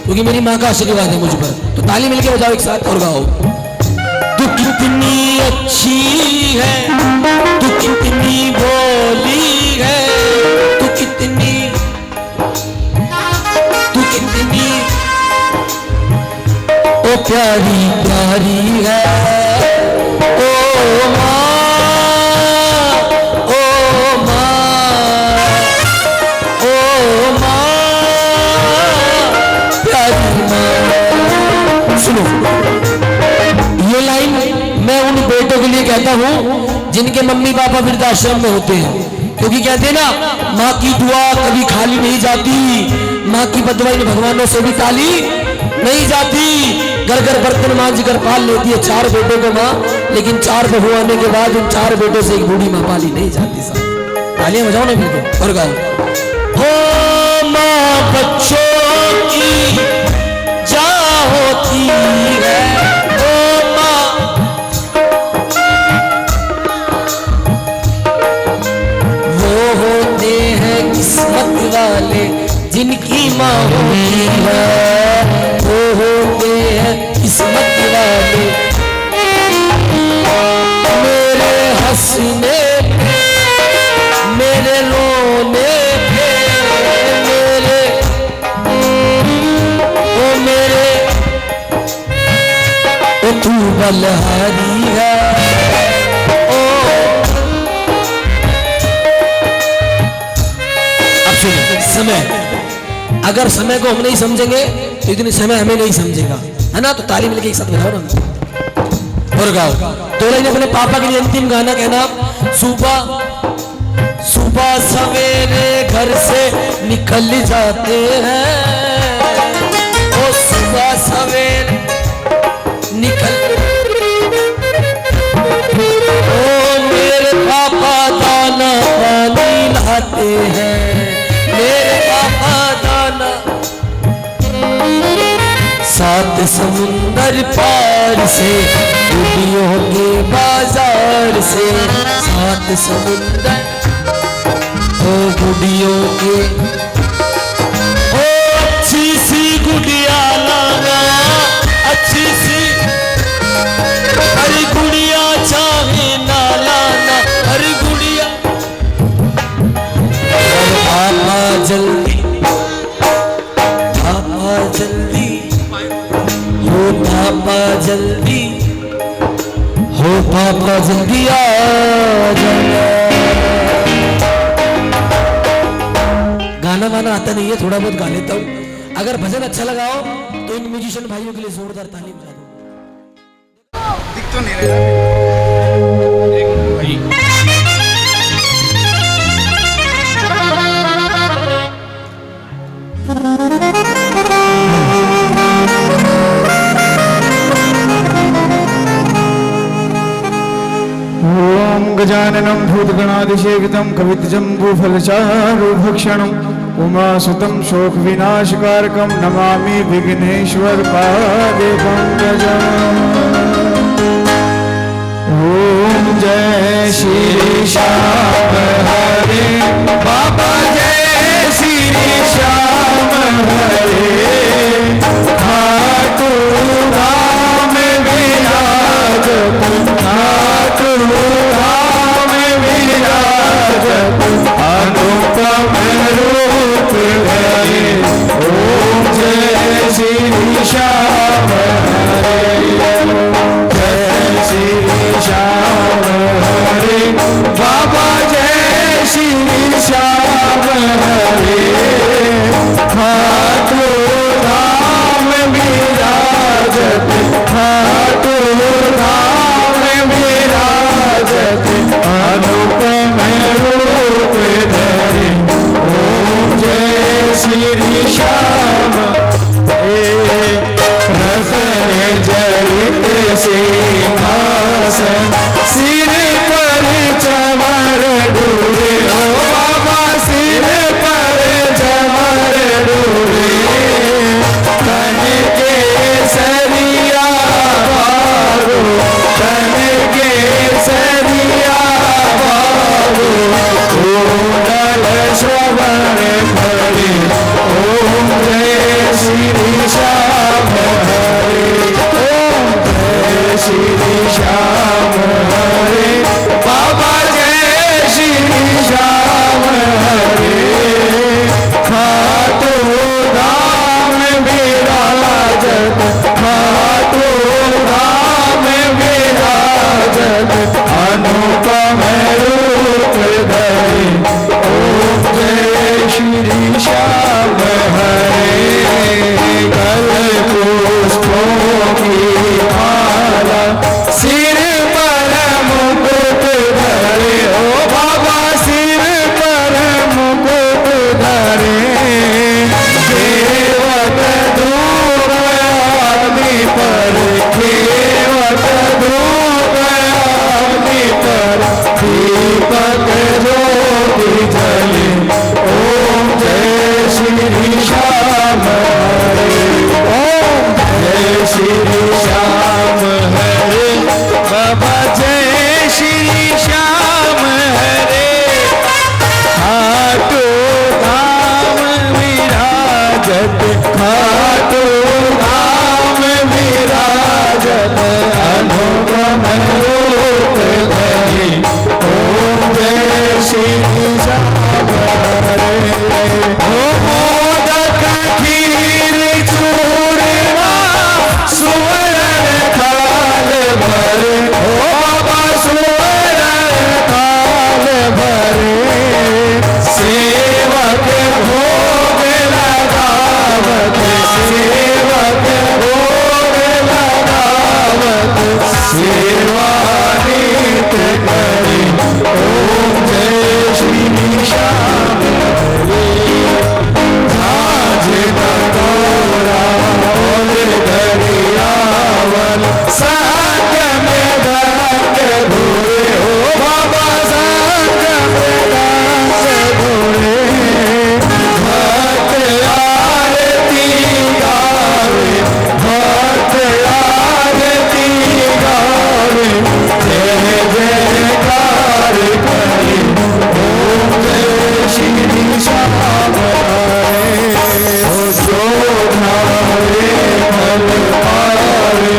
S4: क्योंकि मेरी माँ का आशीर्वाद है मुझ पर। तो ताली मिलके बजाओ एक साथ और गाओ। तू कितनी अच्छी है, तू कितनी भोली है, तू कितनी ओ प्यारी प्यारी है, ओ माँ, ओ माँ, ओ माँ, प्यारी माँ। सुनो, ये लाइन मैं उन बेटों के लिए कहता हूँ जिनके मम्मी पापा वृद्धाश्रम में होते हैं, क्योंकि कहते हैं ना, माँ की दुआ कभी खाली नहीं जाती, माँ की बददुआ इन भगवानों से भी ताली नहीं जाती। घर घर बर्तन मांझ कर पाल लेती है 4 बेटों को माँ, लेकिन 4 बहू आने के बाद उन 4 बेटों से एक बूढ़ी माँ पाली नहीं जाती। साहब तालियां बजाओ ना बिल्कुल और गाओ। हो माँ बच्चों की जा होती है, किस्मत वाले जिनकी माँ होती है, वो होते हैं किस्मत वाले। मेरे हंसने पे, मेरे रोने पे, मेरे ओ तू बलहारी है। समय, अगर समय को हम नहीं समझेंगे तो इतने समय हमें नहीं समझेगा, है ना? तो ताली मिलके एक साथ बजाओ ना और गाओ। 2 लाइन अपने पापा के लिए अंतिम गाना कहना। सुबह सुबह सवेरे घर से निकल जाते हैं, ओ सुबह सवेरे निकल, ओ मेरे पापा दाना पानी लाते हैं, मेरे पापा दाना 7 समुंदर पार से, गुड़ियों के बाजार से, 7 समुंदर ओ गुड़ियों के, ओ अच्छी सी गुड़िया लाना, अच्छी सी, अरे गुड़िया चाहे ना लाना, अरे गुड़िया। पापा जल्दी, पापा जल्दी, हो पापा जल्दी, हो पापा जल्दी आ जाना। गाना वाना आता नहीं है, थोड़ा बहुत गा लेता हूँ। अगर भजन अच्छा लगाओ तो इन म्यूजिशियन भाइयों के लिए जोरदार ताली बजा दो।
S2: दिख तो नहीं रहा। गजाननं भूतगणादिसेवितं कवितजम्बूफलचारुभक्षणं उमासुतं शोकविनाशकारकं नमामि विघ्नेश्वरपादपङ्कजम्। जय श्री श्याम हरे बाबा जय श्री श्याम हरे खाटू धाम विराजत खाटू धाम विराजत अनुपम रूप धरे ओम जय श्री श्याम हरे जय श्री श्याम हरे बाबा जय श्री श्याम हरे खाटू धाम विराजत खाटू धाम विराजत अनुपम रूप धरे ओम जय श्री श्याम जलित सिंहासन सिर पर चमर डूरे ओ बाबा सिर पर चमर डूरे तन के सरिया बाबू तन के सरिया बाबू कुंडल श्रवण करे ओम जय श्री श्याम हरे ओम जय श्री श्याम हरे बाबा जय श्री श्याम हरे खाटू धाम विराजत खाटू धाम विराजत अनुपम रूप धरे ओम जय श्री श्याम हरे कल पुष्पों की माला सिर पर मुकुट धरे ओ बाबा सिर पर मुकुट धरे केवट धूप आदमी पर केवट धूप आदमी पर दीपक ज्योति जले ओम जय श्री श्याम हरे ओम जय श्री श्याम हरे बाबा जय श्री श्याम हरे खाटू धाम विराजत खाटू धाम विराजत अनुपम रूप धरे ओम जय श्री श्याम हरे मोदक खीर चूरमा सुवर्ण थाल भरे ओ बाबा सुवर्ण थाल भरे सेवक भोग लगावत सेवक भोग लगावत सेवानित करे ओम जय श्री श्याम हरे झांझ कटोरा और दरियावल संग में गंग घोरे ओ बाबा संग में गंग घोरे भक्त आरती गावे भक्त आरती गावे जय जयकार करे ओम जय श्री श्याम हरे ओ शोधारे फल पावे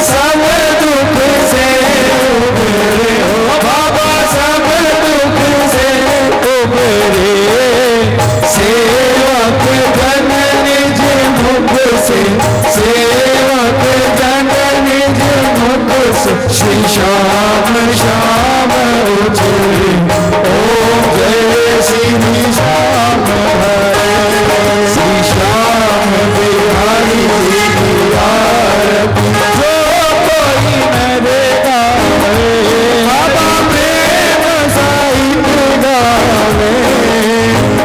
S2: सब दुख से उबरे ओ बाबा सब दुख से उबरे सेवक जन निज मुख से सेवक जन निज मुख से श्री श्याम श्याम उछरे ओम जय श्री श्याम हरे श्री श्याम बिहारी आरती जो कोई मेरे गावे बाबा प्रेम सहित गावे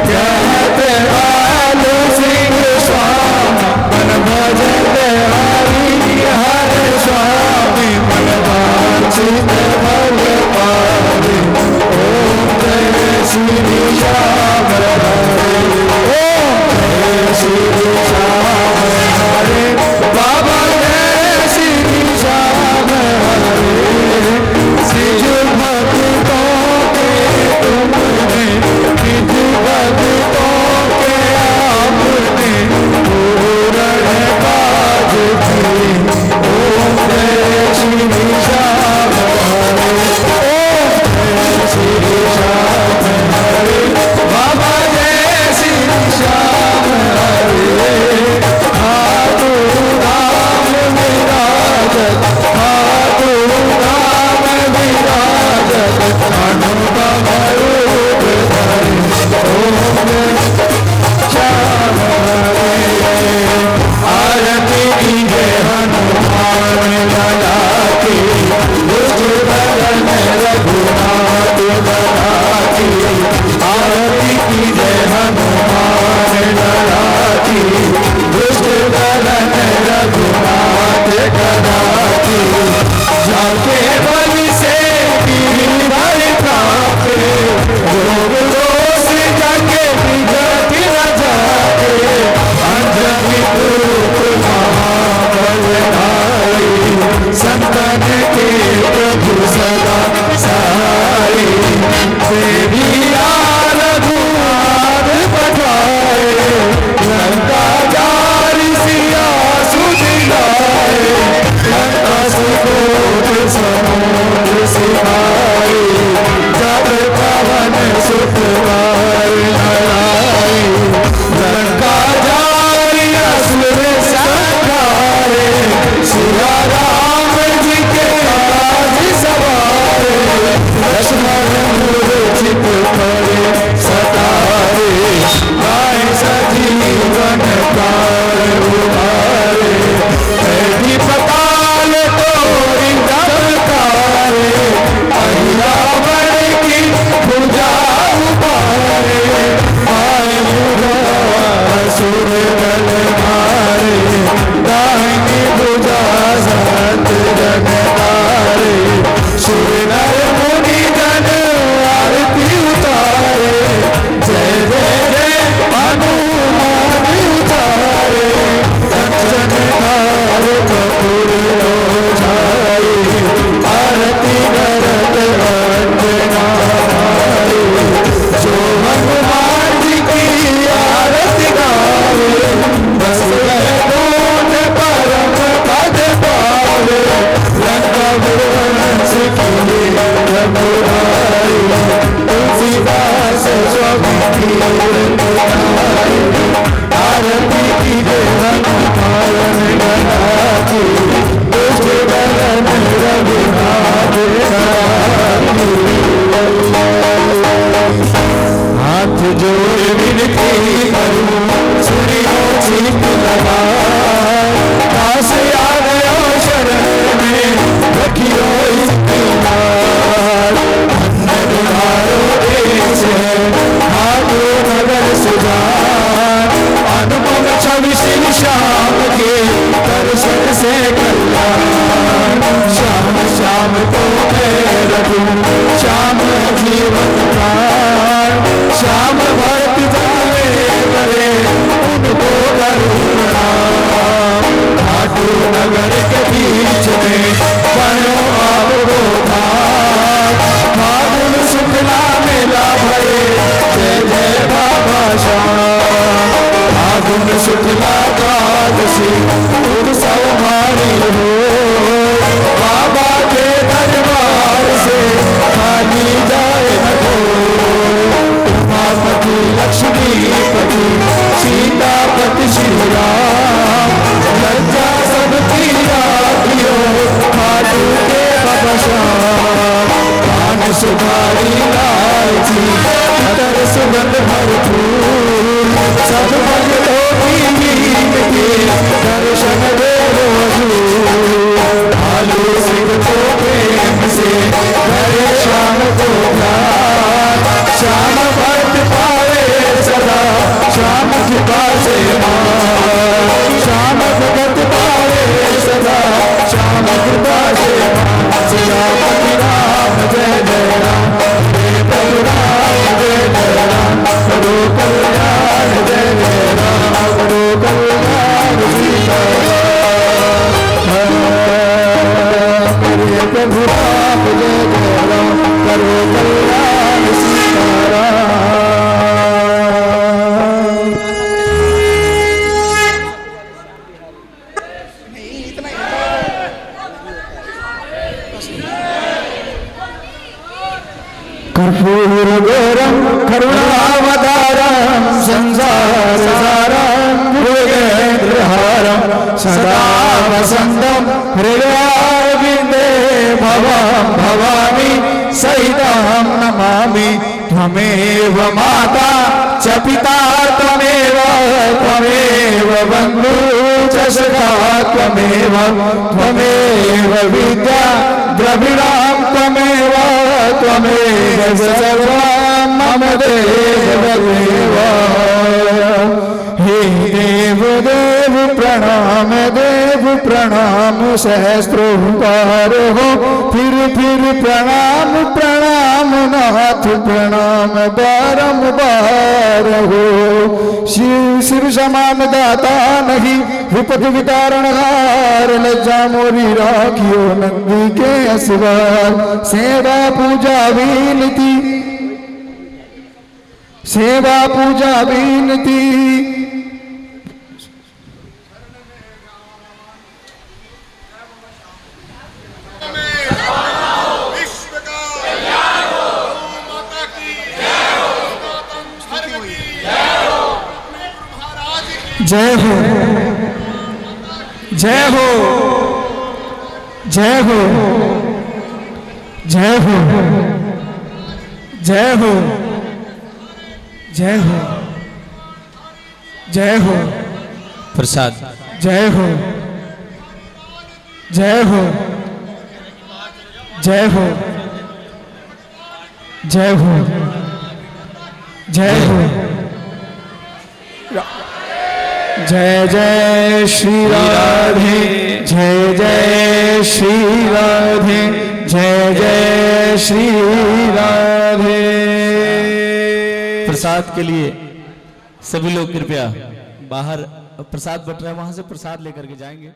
S2: कहते आलू सिंह स्वामी मन भजते हरि हर स्वामी मन वांछित फल लगा के बुझ बदन रघुनाथ लगा के आरती की जय हनुमान लगा के बुझ बदन रघुनाथ लगा के जाके बल से गिरधर कापे रोग दोष जाके बिगड़ न जाके अंजनी पुत्र महाबलधारी संतन के प्रभु सदा सहाय देवी रघुनाथ पठाए लंका जारी सिया सुध लाए लंका सुकोट समुद्र सिखाए जब पवन सुत लाए लंका जारी असुर संहारे सिया राम जी के काज सवारे लक्ष्मण मूर्छित पड़े सतारे आए सजीवन काल उबारे कैदी पताल तोरी धबकारे अहिरावण की भुजा उबारे आए असुर बल मारे दाहिनी भुजा सत जन तारे सुर नर मुनि जन आरती उतारे जय जय जय हनुमान उतारे कंचन धार कपूर छाए आरती करत अंजना भाई जो हनुमान जी की आरती गावे बस बैकुंठ परम पद पावे लंका वंश की रघुराई तुलसीदास स्वामी की रघुराई आरती की जय हनुमान लगा के दुष्ट बदन रघुनाथ हाथ जोड़ विनती करूं सुनियो चीख लगा पास आ गया शरण में रखियो इस्तेमाल अन्नहारो देश है भागो नगर सुजान अनुपम छवि सिंह श्याम के दर्शन से कल्याण श्याम श्याम को मैं रखूं श्याम जीवन प्राण श्याम भक्त जावे करे उनको करुणा घाटू नगर के बीच में बनो आपको फागुन शुक्ला मेला भरे जय जय बाबा श्याम फागुन शुक्ला द्वादशी उत्सव भारी हो बाबा के दरबार से खाली जाए न हो उमापति लक्ष्मीपति सीतापति श्री राम लज्जा सबकी राखियो खाटू के बाबा श्याम कान सुधारी लालची अतर सुगंध भरपूर सब भक्तों की नींद के दर्शन दे आलू सिंह को प्रेम से करे श्याम को प्यार श्याम भक्त पावे सदा श्याम कृपा से श्याम भगत पावे सदा श्याम कृपा से सियापति राम जय जय राम जय प्रभु राम जय जय राम करो कल्याण जय जय राम करो कल्याण सीता प्रभु राम जय जय राम करो कल्याण सीताराम कर्पूरगौरं करुणावतारं संसारसारं भुजगेन्द्रहारं सदा वसन्तं हृदयारविन्दे भवं भवामि सहितं नमामि त्वमेव माता च पिता त्वमेव
S3: त्वमेव बन्धु च सखा त्वमेव त्वमेव विद्या द्रविणां त्वमेव त्वमेव सर्वं मम देव देव। हे देव देव प्रणाम सहस्रोकार हो फिर प्रणाम प्रणाम नाथ प्रणाम बारंबार हो। शिव समान दाता नहीं विपद वितारणहार लज्जा मोरी राखियो नंदी के असवार। सेवा पूजा विनती सेवा पूजा विनती
S2: विश्व का कल्याण हो, माता की जय हो, धर्म की जय हो, अपने गुरु महाराज की
S3: जय हो जय हो जय हो जय हो जय हो जय हो जय हो
S4: प्रसाद
S3: जय हो जय हो जय हो जय हो जय हो जय जय श्री राधे जय जय श्री राधे जय जय श्री राधे।
S4: प्रसाद के लिए सभी लोग कृपया बाहर प्रसाद बट रहा है वहां से प्रसाद लेकर के जाएंगे।